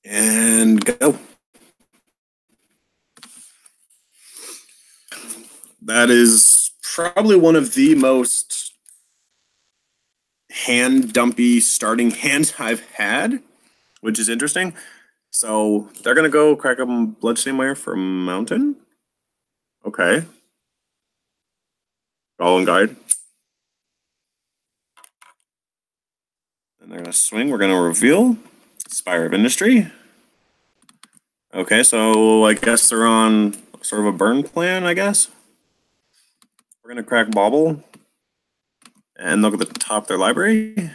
And go. That is probably one of the most hand dumpy starting hands I've had, which is interesting. So they're gonna go crack up Bloodstained Mire for Mountain. Okay. Golem Guide. And they're gonna swing. We're gonna reveal Spire of Industry. Okay, so I guess they're on sort of a burn plan, I guess. We're gonna crack Bobble and look at the top of their library.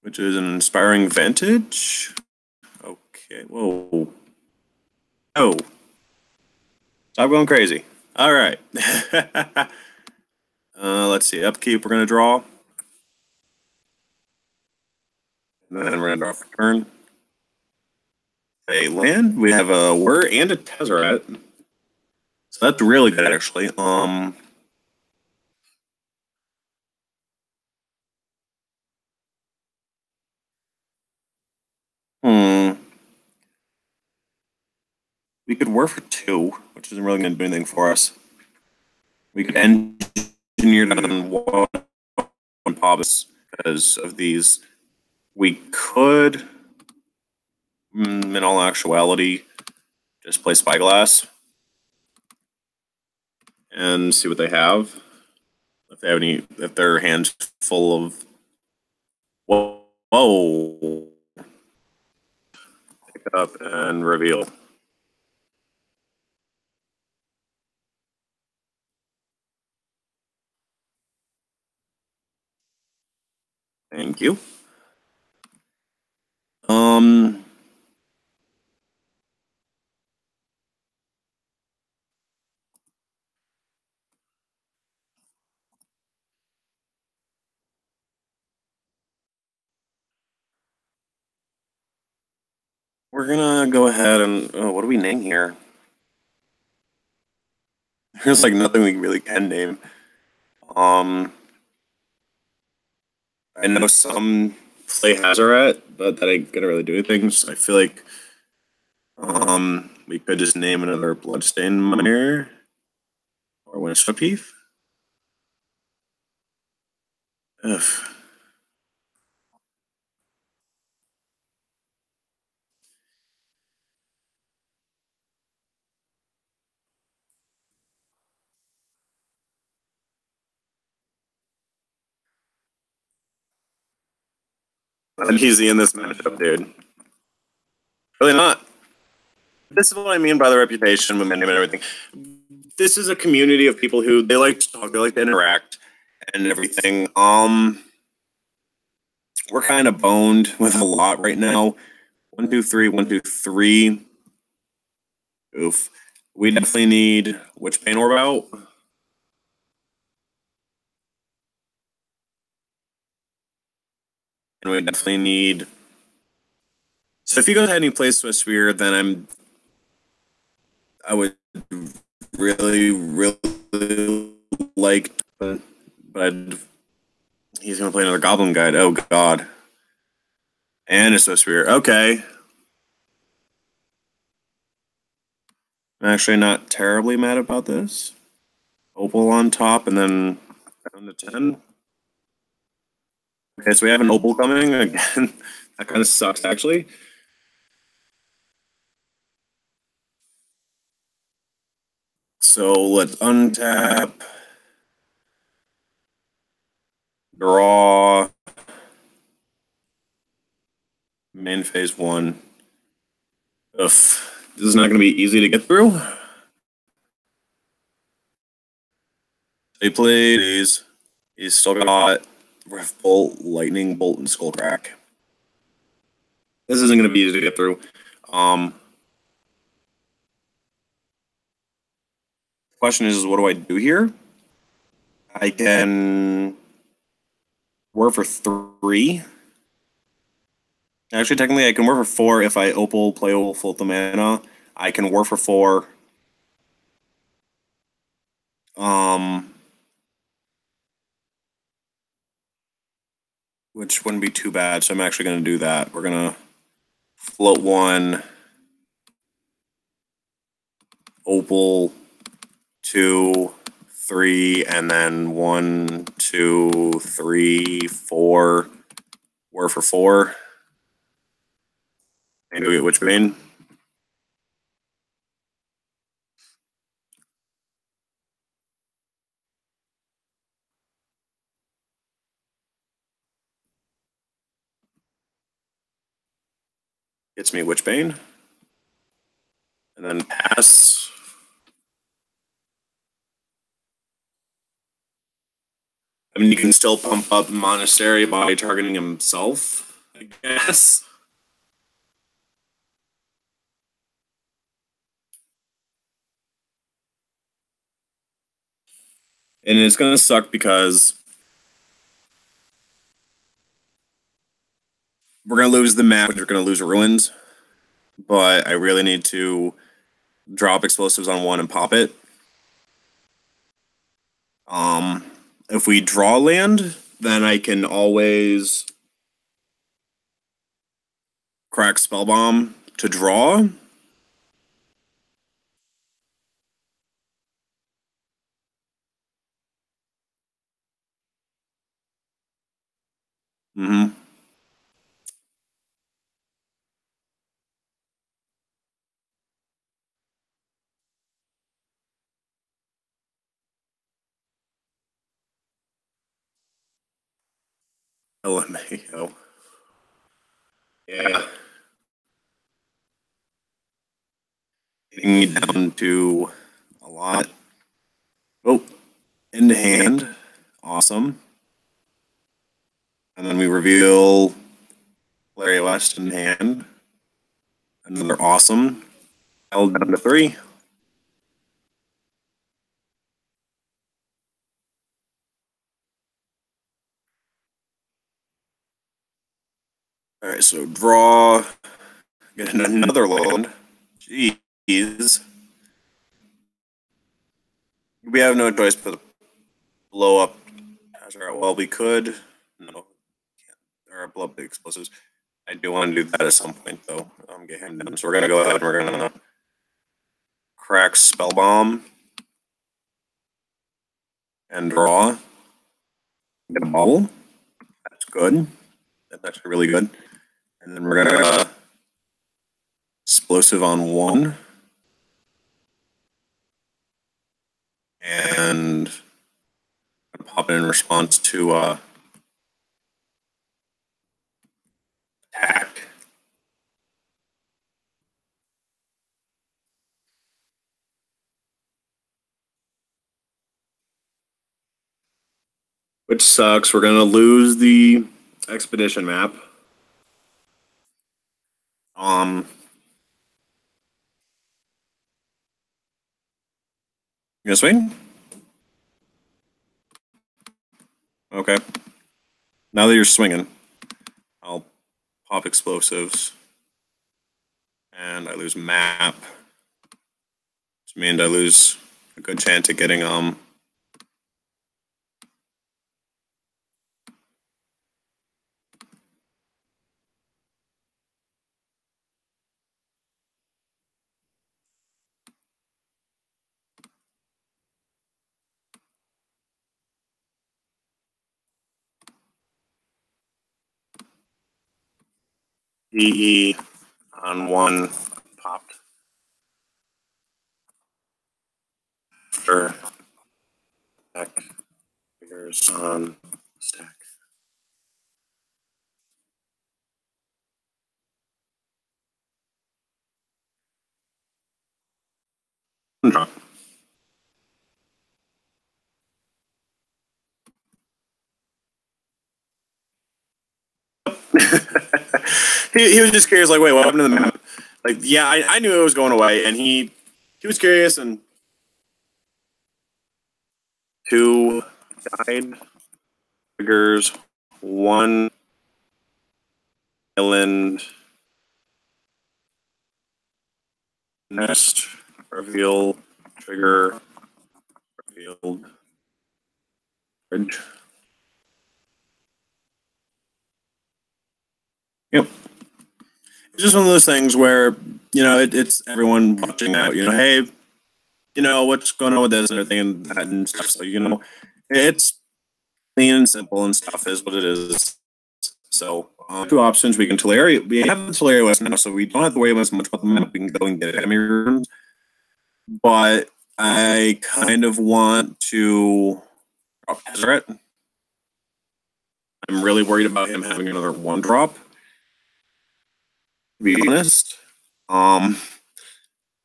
Which is an Inspiring Vantage. Okay, whoa. Oh. Stop going crazy. All right. Let's see. Upkeep, we're going to draw. And then we're going to draw for turn. A land. We have a Whir and a Tezzeret. So that's really good, actually. We could work for 2, which isn't really going to do anything for us. We could engineer down one pop because of these. We could, in all actuality, just play Spyglass and see what they have. If they have any, if their hand's full of. Whoa. Pick up and reveal. Thank you. We're gonna go ahead and what do we name here? There's like nothing we really can name. I know some play Hazaret, but that ain't gonna really do anything. So I feel like we could just name another Bloodstain Miner or Windsweep. Ugh. Not easy in this matchup, dude. Really not. This is what I mean by the reputation, momentum, and everything. This is a community of people who they like to talk, they like to interact, and everything. We're kind of boned with a lot right now. 1, 2, 3, 1, 2, 3. Oof. We definitely need which pain orb out. And we definitely need. So if he goes ahead and he plays Swiss Spear, then I would really, really like, but he's gonna play another Goblin Guide. Oh God. And a Swiss Spear. Okay. I'm actually not terribly mad about this. Opal on top and then down to 10. Okay, so we have an Opal coming again. That kind of sucks, actually. So let's untap, draw, main phase 1. Ugh, this is not going to be easy to get through. They played these. He's still got Rift Bolt, Lightning Bolt, and Skullcrack. This isn't going to be easy to get through. Question is what do I do here? I can work for 3. Actually, technically, I can work for 4 if I Opal, play Opal, full the mana. I can work for 4. Which wouldn't be too bad, so I'm actually going to do that. We're going to float 1, Opal, 2, 3, and then 1, 2, 3, 4. Work for 4. And go get Witchbane. Gets me Witchbane. And then pass. I mean, you can still pump up Monastery by targeting himself, I guess. And it's going to suck because we're going to lose the map, we're going to lose Ruins. But I really need to drop explosives on 1 and pop it. If we draw land, then I can always crack Spellbomb to draw. Mm-hmm. LMAO. Yeah. Getting me down to a lot. Oh, into hand. Awesome. And then we reveal Larry West in hand. Another awesome. Held down to 3. All right, so draw. Get another land. Jeez. We have no choice but to blow up. Well, we could. No. There are blow up the explosives. I do want to do that at some point, though. Get him down. So we're going to go ahead and we're going to crack Spellbomb and draw. Get a bubble. That's good. That's actually really good. And then we're going to explosive on 1. And pop it in response to attack. Which sucks. We're going to lose the expedition map. You gonna swing? Okay. Now that you're swinging, I'll pop explosives. And I lose map. Which means I lose a good chance at getting EE on 1 popped. Sure. Stack figures on stack. Drop. he was just curious, like, wait, what happened to the map? Like, yeah, I knew it was going away, and he was curious, and 2 died. Figures 1 island nest reveal trigger revealed bridge. Yep. It's just one of those things where, it's everyone watching out, hey, what's going on with this and everything and that and stuff. So, it's clean and simple and stuff is what it is. So, 2 options. We have the Teleria West now, so we don't have to worry as much about the map. We can go and get enemy rooms. But I kind of want to drop Deseret. I'm really worried about him having another 1 drop. To be honest.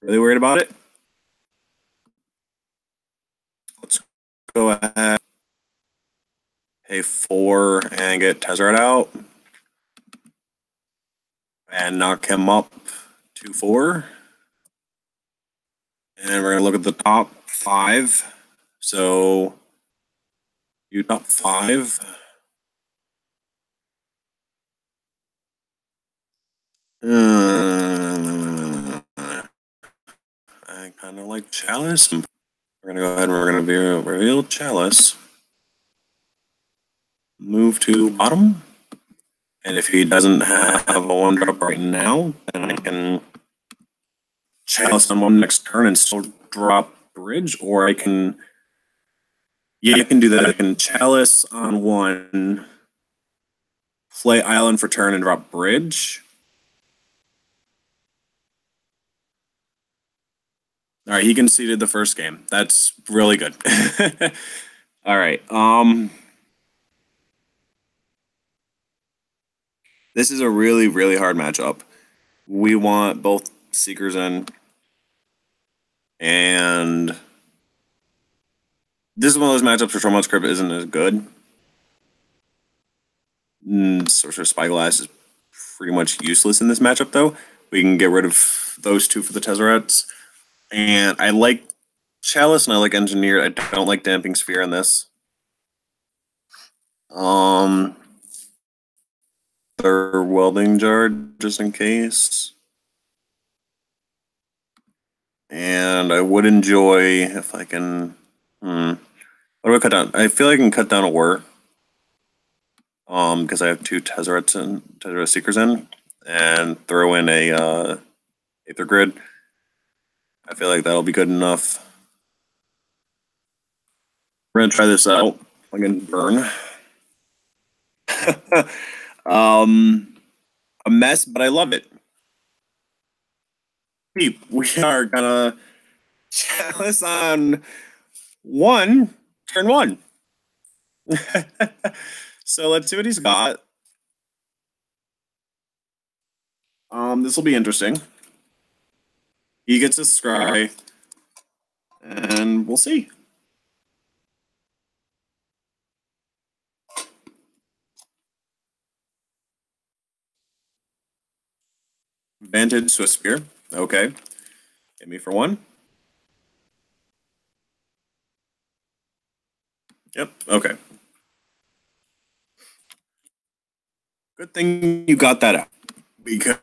Really worried about it. Let's go ahead, pay 4 and get Tezzeret out. And knock him up to 4. And we're going to look at the top 5. So, you top 5. I kind of like Chalice. We're going to go ahead and we're going to reveal Chalice. Move to bottom. And if he doesn't have a 1-drop right now, then I can chalice on one next turn and still drop bridge, or I can, yeah, I can do that. I can chalice on one, play island for turn and drop bridge. All right, he conceded the first game. That's really good. All right. This is a really, really hard matchup. We want both Seekers in, and this is one of those matchups where Tormod's Crypt isn't as good. Sorcerer Spyglass is pretty much useless in this matchup, though. We can get rid of those two for the Tezzeret's. And I like Chalice and I like Engineer. I don't like Damping Sphere in this. Their Welding Jar, just in case. And I would enjoy if I can... What do I cut down? I feel like I can cut down a Whir. Because I have two Tezzeret Seekers in. And throw in a Aether Grid. I feel like that'll be good enough. We're gonna try this out. I can burn. A mess, but I love it. We are gonna chalice on turn one. So let's see what he's got. This will be interesting. He gets a scry, and we'll see. Vantage Swift Spear. Okay. Hit me for one. Yep. Okay. Good thing you got that out. Because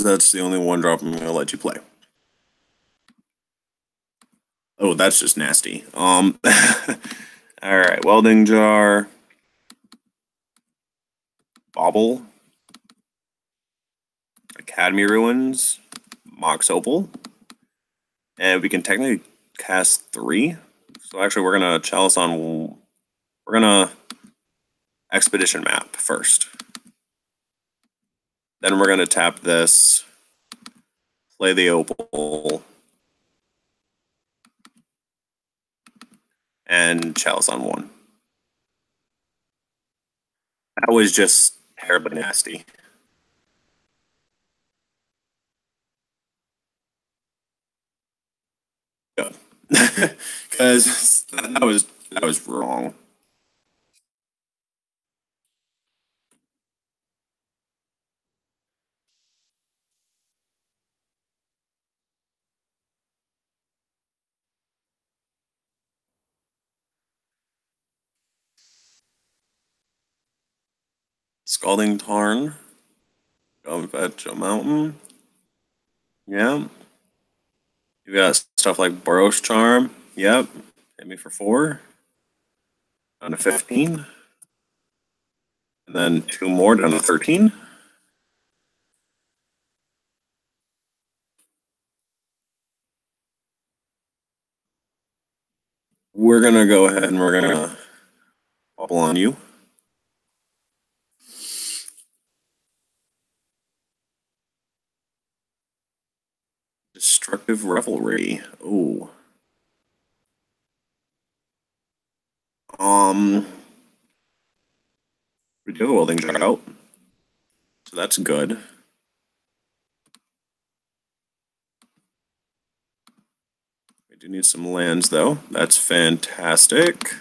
that's the only 1-drop I'm gonna let you play. Oh, that's just nasty. All right, Welding Jar, Bauble, Academy Ruins, Mox Opal, and we can technically cast 3. So actually, we're gonna chalice on. We're gonna Expedition Map first. Then we're gonna tap this, play the Opal, and chalice on 1. That was just terribly nasty. Because that was wrong. Scalding Tarn, Fetch a Mountain. Yeah. You got stuff like Boros Charm. Yep. Hit me for 4. Down to 15. And then 2 more down to 13. We're going to go ahead and we're going to bubble on you. Destructive Revelry. Ooh. We do a Welding Jar out. So that's good. We do need some lands, though. That's fantastic.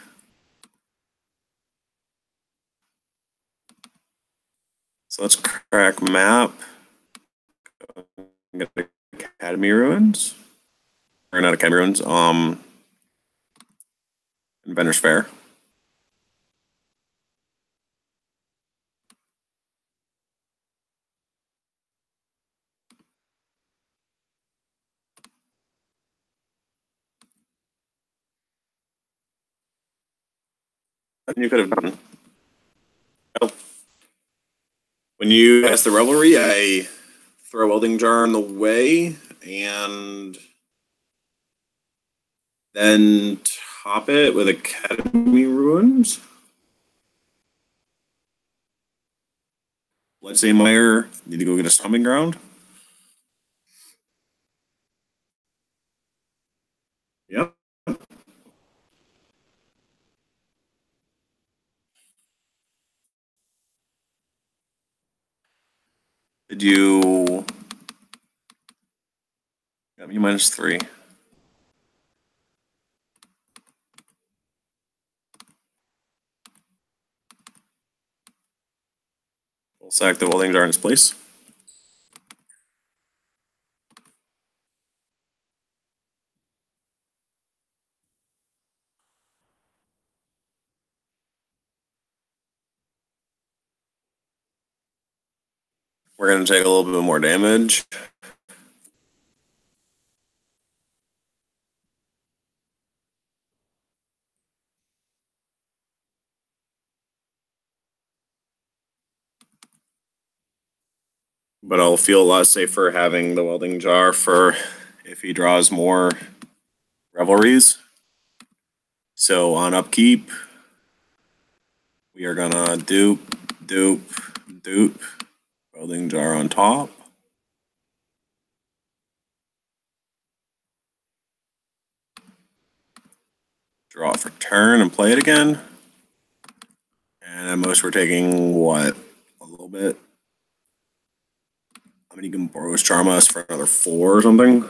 So let's crack map. Get the Academy Ruins. Or not Academy Ruins. Inventor's Fair. You could have done. Oh. When you cast the Revelry, I throw a welding jar in the way and then top it with Academy Ruins. Bloodstainmire, need to go get a stomping ground. Yep. Did you? Got me -3. We'll sack the welding jar in its place. We're going to take a little bit more damage. But I'll feel a lot safer having the welding jar for if he draws more Revelries. So on upkeep, we are gonna dupe, welding jar on top. Draw it for turn and play it again. And at most we're taking what? A little bit. How many can Boros Charm us for another 4 or something?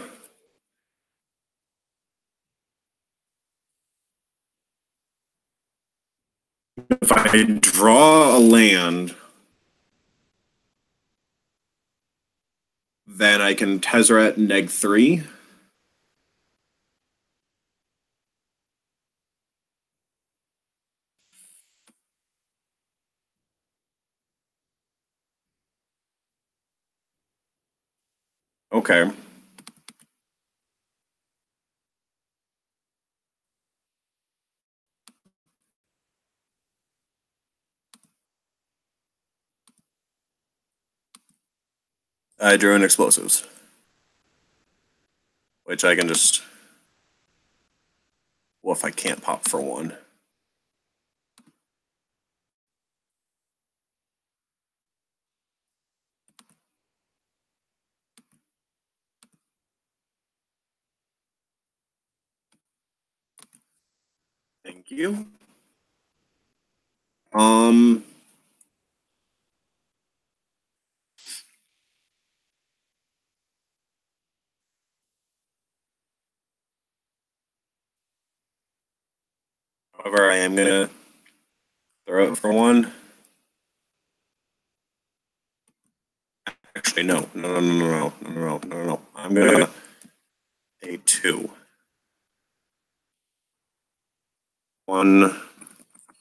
If I draw a land, then I can Tezzeret -3. Okay. I drew in explosives, which I can just. Well, if I can't pop for 1. Thank you. However, I am gonna throw it for 1. Actually, no. I'm gonna pay 2. 1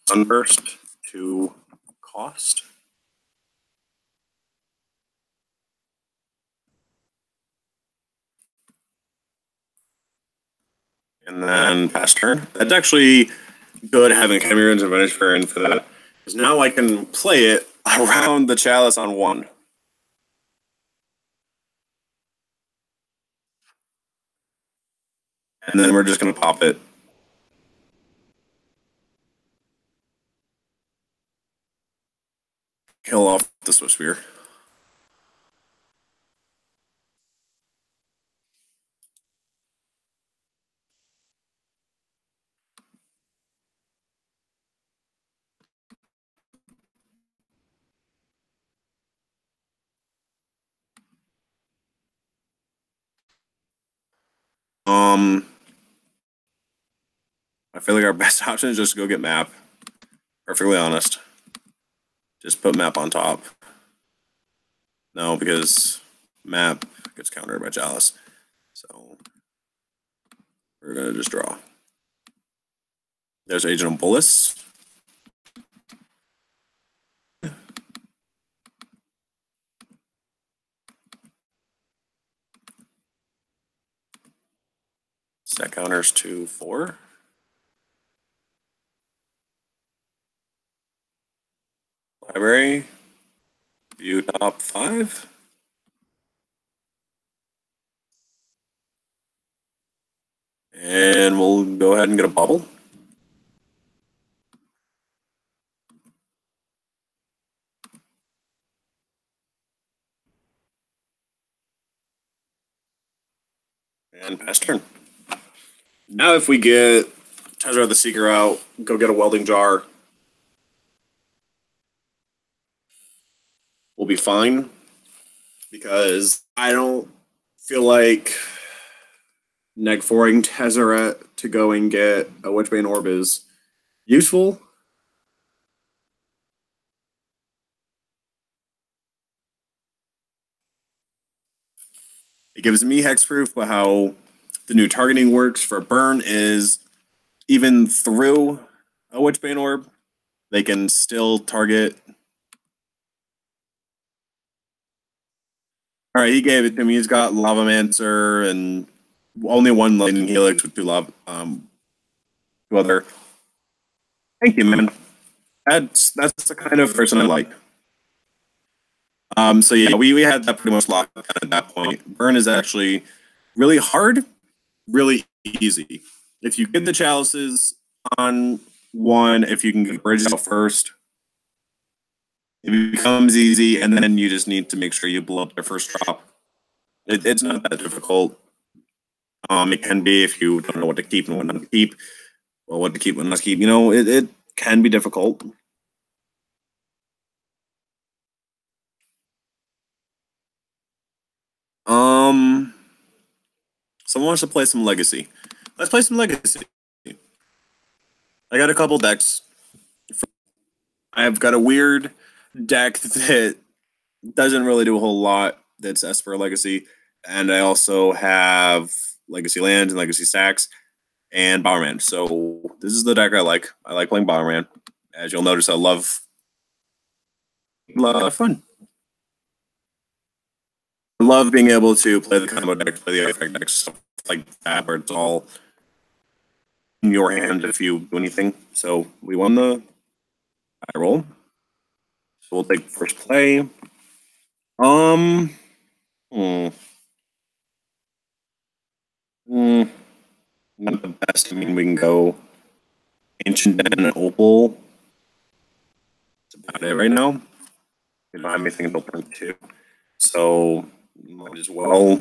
Sunburst, 2 cost. And then pass turn. That's actually good having Academy Ruins and Vanish Fair in for that. Because now I can play it around the Chalice on 1. And then we're just gonna pop it. Kill off the Swift Spear. I feel like our best option is just to go get map. Perfectly honest. Just put map on top. No, because map gets countered by Chalice. So we're gonna just draw. There's Agent of Bullets. Set counters to 4. Library. View top 5. And we'll go ahead and get a bubble. And pass turn. Now if we get Tezzeret the Seeker out, go get a welding jar, we'll be fine. Because I don't feel like neg-4ing Tezzeret to go and get a Witchbane Orb is useful. It gives me hexproof, but how the new targeting works for burn is even through a Witchbane Orb, they can still target. All right, he gave it to me. He's got Lavamancer and only one Lightning Helix with two other. Thank you, man. That's the kind of person I like. So yeah, we had that pretty much locked at that point. Burn is actually really hard, really easy. If you get the chalices on one, if you can get bridges out first, it becomes easy, and then you just need to make sure you blow up their first drop. It's not that difficult. It can be if you don't know what to keep and what not to keep, or what to keep and not to keep. You know, it can be difficult. Someone wants to play some Legacy. Let's play some Legacy. I got a couple decks. I've got a weird deck that doesn't really do a whole lot that's Esper Legacy. And I also have Legacy Lands and Legacy Stacks and Bowerman. So this is the deck I like. I like playing Bowerman. As you'll notice, I love fun. I love being able to play the combo deck, play the effect decks, stuff like that, where it's all in your hand if you do anything. So we won the high roll. So we'll take first play. Hmm. Not the best. I mean, we can go Ancient Den and Opal. That's about it right now. We don't have anything until turn 2. So might as well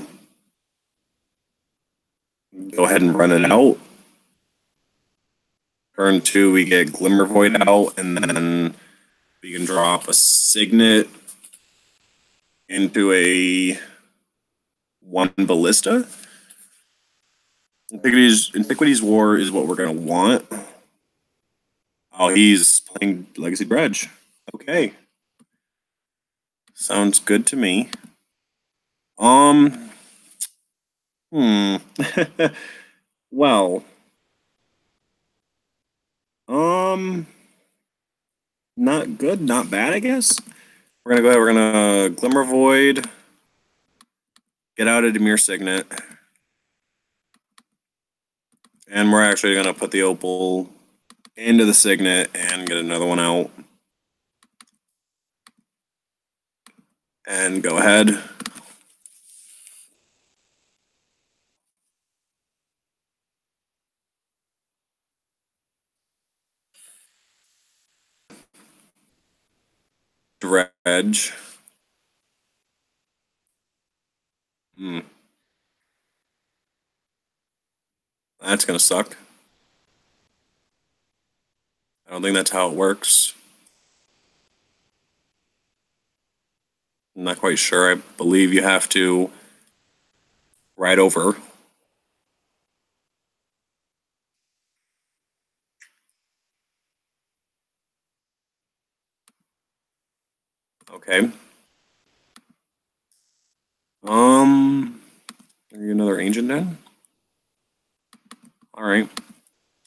go ahead and run it out. Turn 2, we get Glimmer Void out, and then we can drop a Signet into a 1 Ballista. Antiquity's War is what we're going to want. Oh, he's playing Legacy Dredge. Okay. Sounds good to me. Well. Not good, not bad, I guess. We're gonna go ahead, we're gonna Glimmer Void, get out a Demir Signet. And we're actually gonna put the Opal into the Signet and get another one out. And go ahead. Dredge. That's gonna suck. I don't think that's how it works. I'm not quite sure. I believe you have to ride over. Okay. Another Ancient Den? Alright.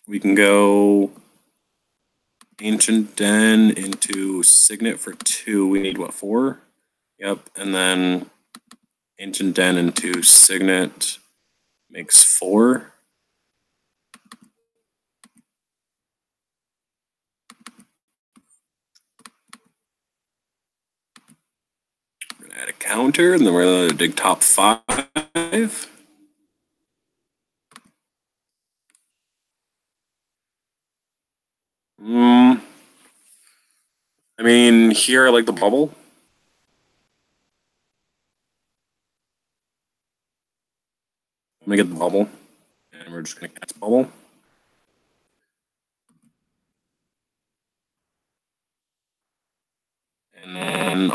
We can go Ancient Den into Signet for 2. We need what, 4? Yep, and then Ancient Den into Signet makes 4. add a counter, and then we're going to dig top 5. I mean, here I like the bubble. Let me get the bubble, and we're just going to cast bubble. And then,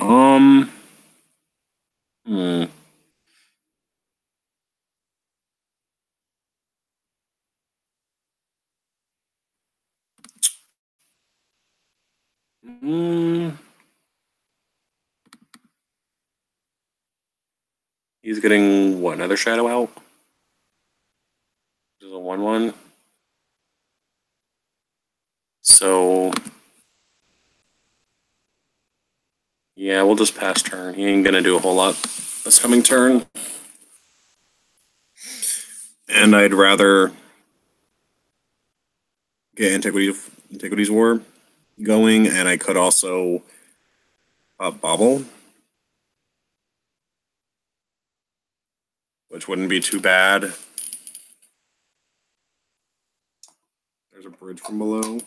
he's getting, what, another shadow out? This is a 1/1. So, yeah, we'll just pass turn. He ain't gonna do a whole lot this coming turn. And I'd rather get Antiquities War going, and I could also bobble, which wouldn't be too bad. There's a bridge from below.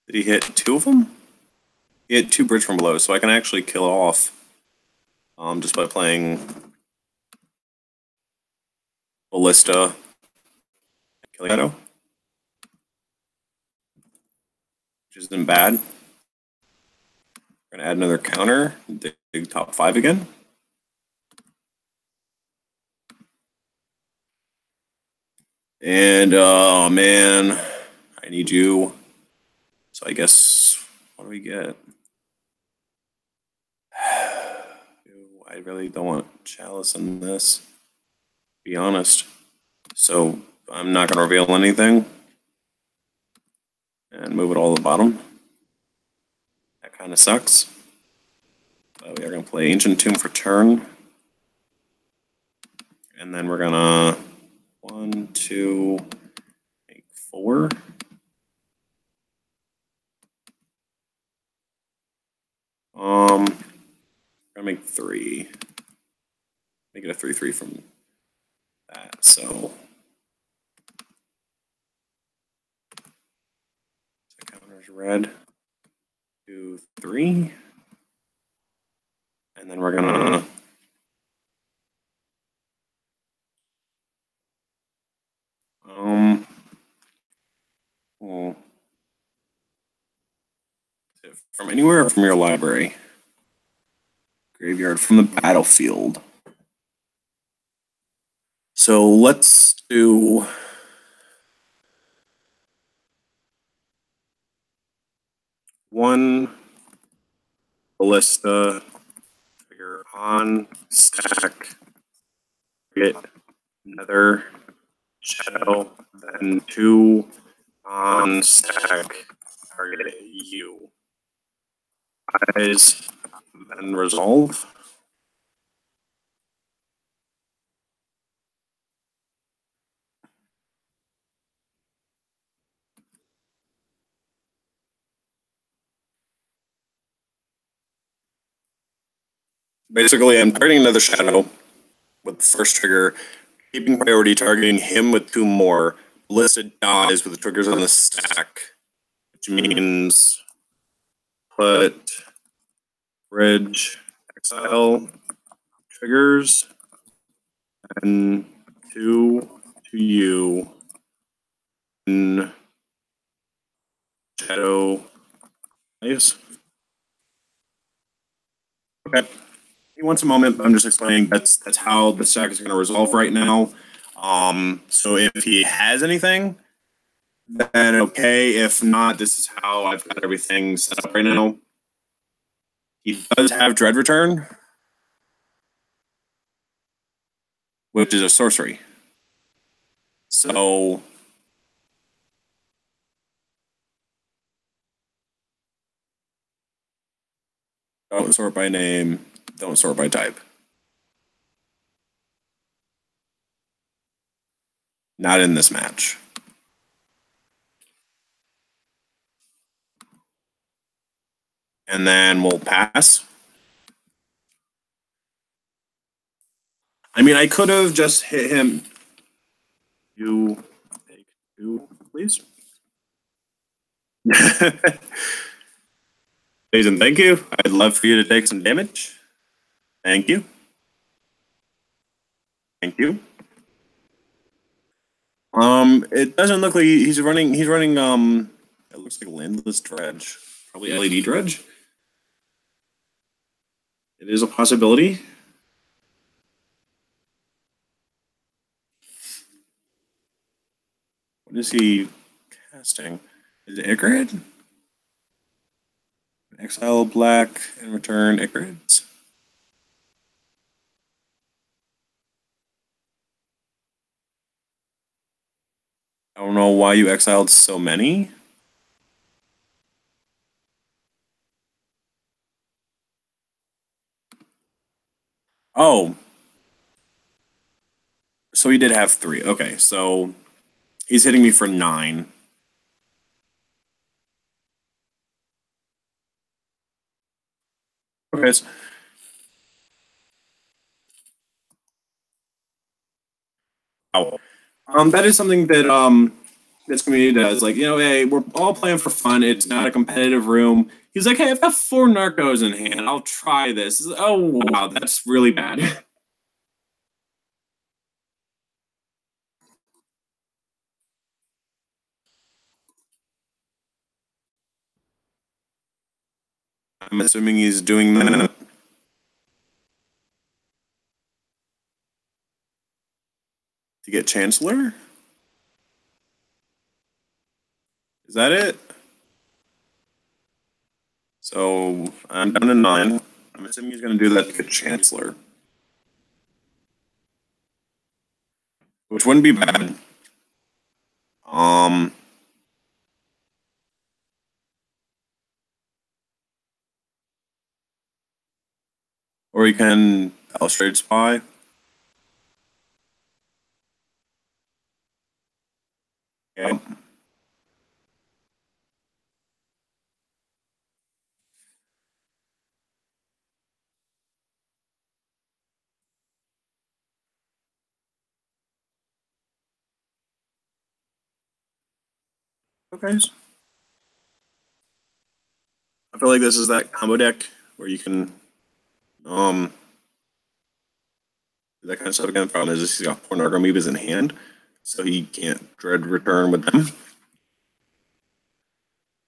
Did he hit 2 of them? He hit 2 bridge from below, so I can actually kill off just by playing Ballista, killing Shadow, which isn't bad. We're gonna add another counter, dig top 5 again. And oh man, I need you. So I guess, what do we get? I really don't want Chalice in this, to be honest. So I'm not going to reveal anything. And move it all to the bottom. That kind of sucks. But we are going to play Ancient Tomb for turn. And then we're going to 1, 2, make 4. We're gonna make 3. Make it a 3/3 from that. So counters red. 2, 3. And then we're gonna from anywhere or from your library? Graveyard, from the battlefield. So let's do one Ballista, figure on, stack, get another shadow, then 2 on, stack, target you. Guys, then resolve. Basically, I'm targeting another shadow with the first trigger, keeping priority, targeting him with 2 more. Ballista dies with the triggers on the stack, which means put bridge, exile, triggers, and 2 to you, and shadow. Nice. Okay. He wants a moment, but I'm just explaining that's how the stack is going to resolve right now. So if he has anything, then okay. If not, this is how I've got everything set up right now. He does have Dread Return, which is a sorcery. So Don't sort by name. Don't sort by type. Not in this match. And then we'll pass. I mean, I could have just hit him. You take 2, please. Jason, thank you. I'd love for you to take some damage. Thank you. Thank you. It doesn't look like he's running. He's running. It looks like landless dredge. Probably LED dredge. It is a possibility. What is he casting? Is it Icarid? Exile black and return Icarids. I don't know why you exiled so many. Oh. So he did have 3. Okay, so he's hitting me for 9. Okay. Oh. That is something that this community does. Like, hey, we're all playing for fun. It's not a competitive room. He's like, hey, I've got 4 narcos in hand. I'll try this. Oh wow, that's really bad. I'm assuming he's doing that to get Chancellor. Is that it? So I'm down to 9. I'm assuming he's going to do that to get Chancellor, which wouldn't be bad. Um, or he can Illustrated Spy. Yeah. Okay. I feel like this is that combo deck where you can do that kind of stuff again. The problem is he's got 4 Nargomoebas in hand, so he can't dread return with them.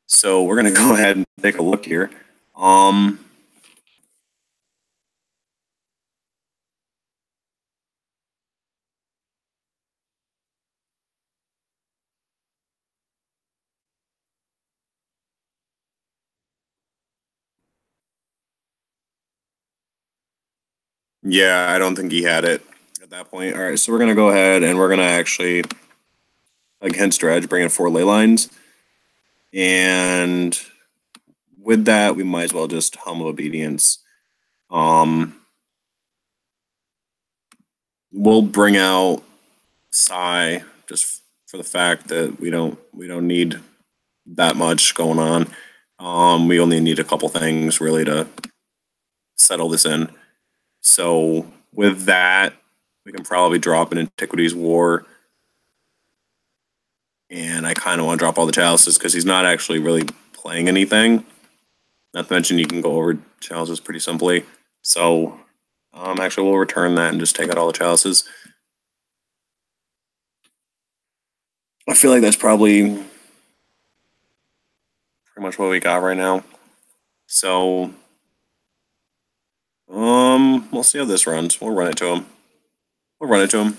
So we're gonna go ahead and take a look here. Yeah, I don't think he had it at that point. All right, so we're gonna go ahead and we're gonna actually against Dredge bring in 4 ley lines, and with that we might as well just hum of obedience. We'll bring out Psy just for the fact that we don't need that much going on. We only need a couple things really to settle this in. So with that, we can probably drop an Antiquities War. And I kind of want to drop all the chalices because he's not actually really playing anything. Not to mention you can go over chalices pretty simply. So actually we'll return that and just take out all the chalices. I feel like that's probably pretty much what we got right now. So we'll see how this runs. We'll run it to him. We'll run it to him.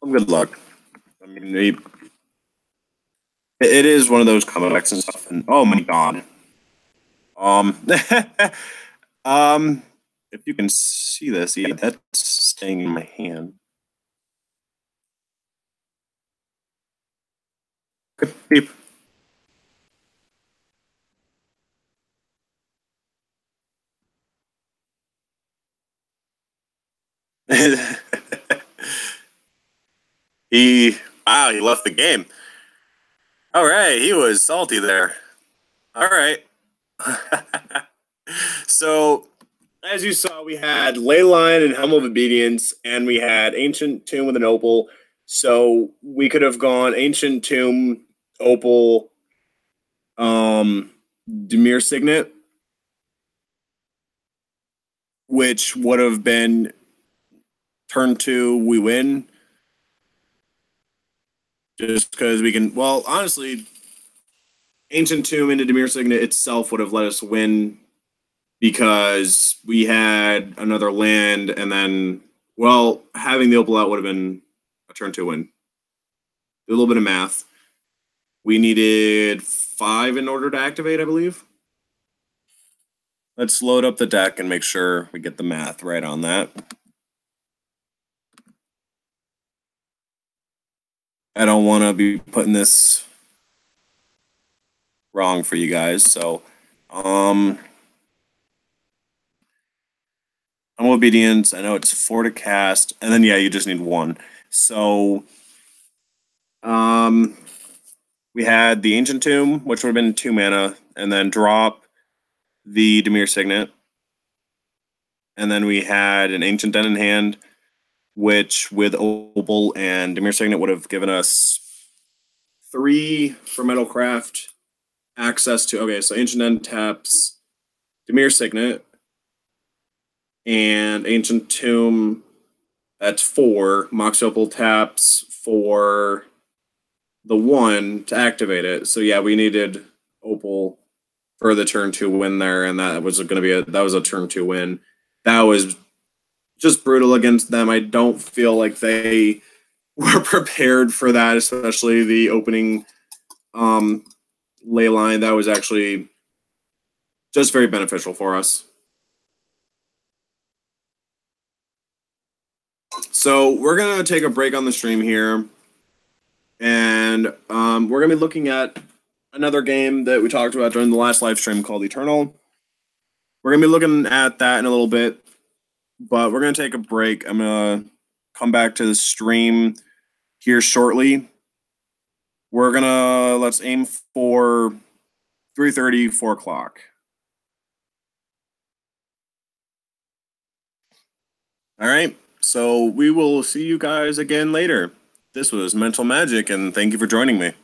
Good luck. I mean, it is one of those comebacks and stuff. And oh my god. If you can see this, yeah, that's staying in my hand. Beep. Wow, he left the game. All right, he was salty there. All right. So, as you saw, we had Leyline and Helm of Obedience, and we had Ancient Tomb with an Opal. So we could have gone Ancient Tomb, Opal, Demir Signet, which would have been turn 2, we win. Just because we can, well, honestly, Ancient Tomb into Demir Signet itself would have let us win because we had another land, and then, well, having the Opal out would have been a turn 2 win. A little bit of math. We needed 5 in order to activate, I believe. Let's load up the deck and make sure we get the math right on that. I don't want to be putting this wrong for you guys, so I'm Obedience. I know it's 4 to cast, and then yeah, you just need 1. So we had the Ancient Tomb, which would have been 2 mana, and then drop the Demir Signet. And then we had an Ancient Den in hand, which with Opal and Demir Signet would have given us 3 for Metalcraft access to. Okay, so Ancient Den taps Demir Signet and Ancient Tomb. That's 4. Mox Opal taps for the 1 to activate it. So yeah, we needed Opal for the turn 2 win there, and that was going to be a turn 2 win. That was just brutal against them. I don't feel like they were prepared for that, especially the opening ley line. That was actually just very beneficial for us. So we're gonna take a break on the stream here, and we're gonna be looking at another game that we talked about during the last live stream called Eternal. We're gonna be looking at that in a little bit, but we're gonna take a break. I'm gonna come back to the stream here shortly. Let's aim for 3:30, 4 o'clock. All right. So we will see you guys again later. This was Mental Magic, and thank you for joining me.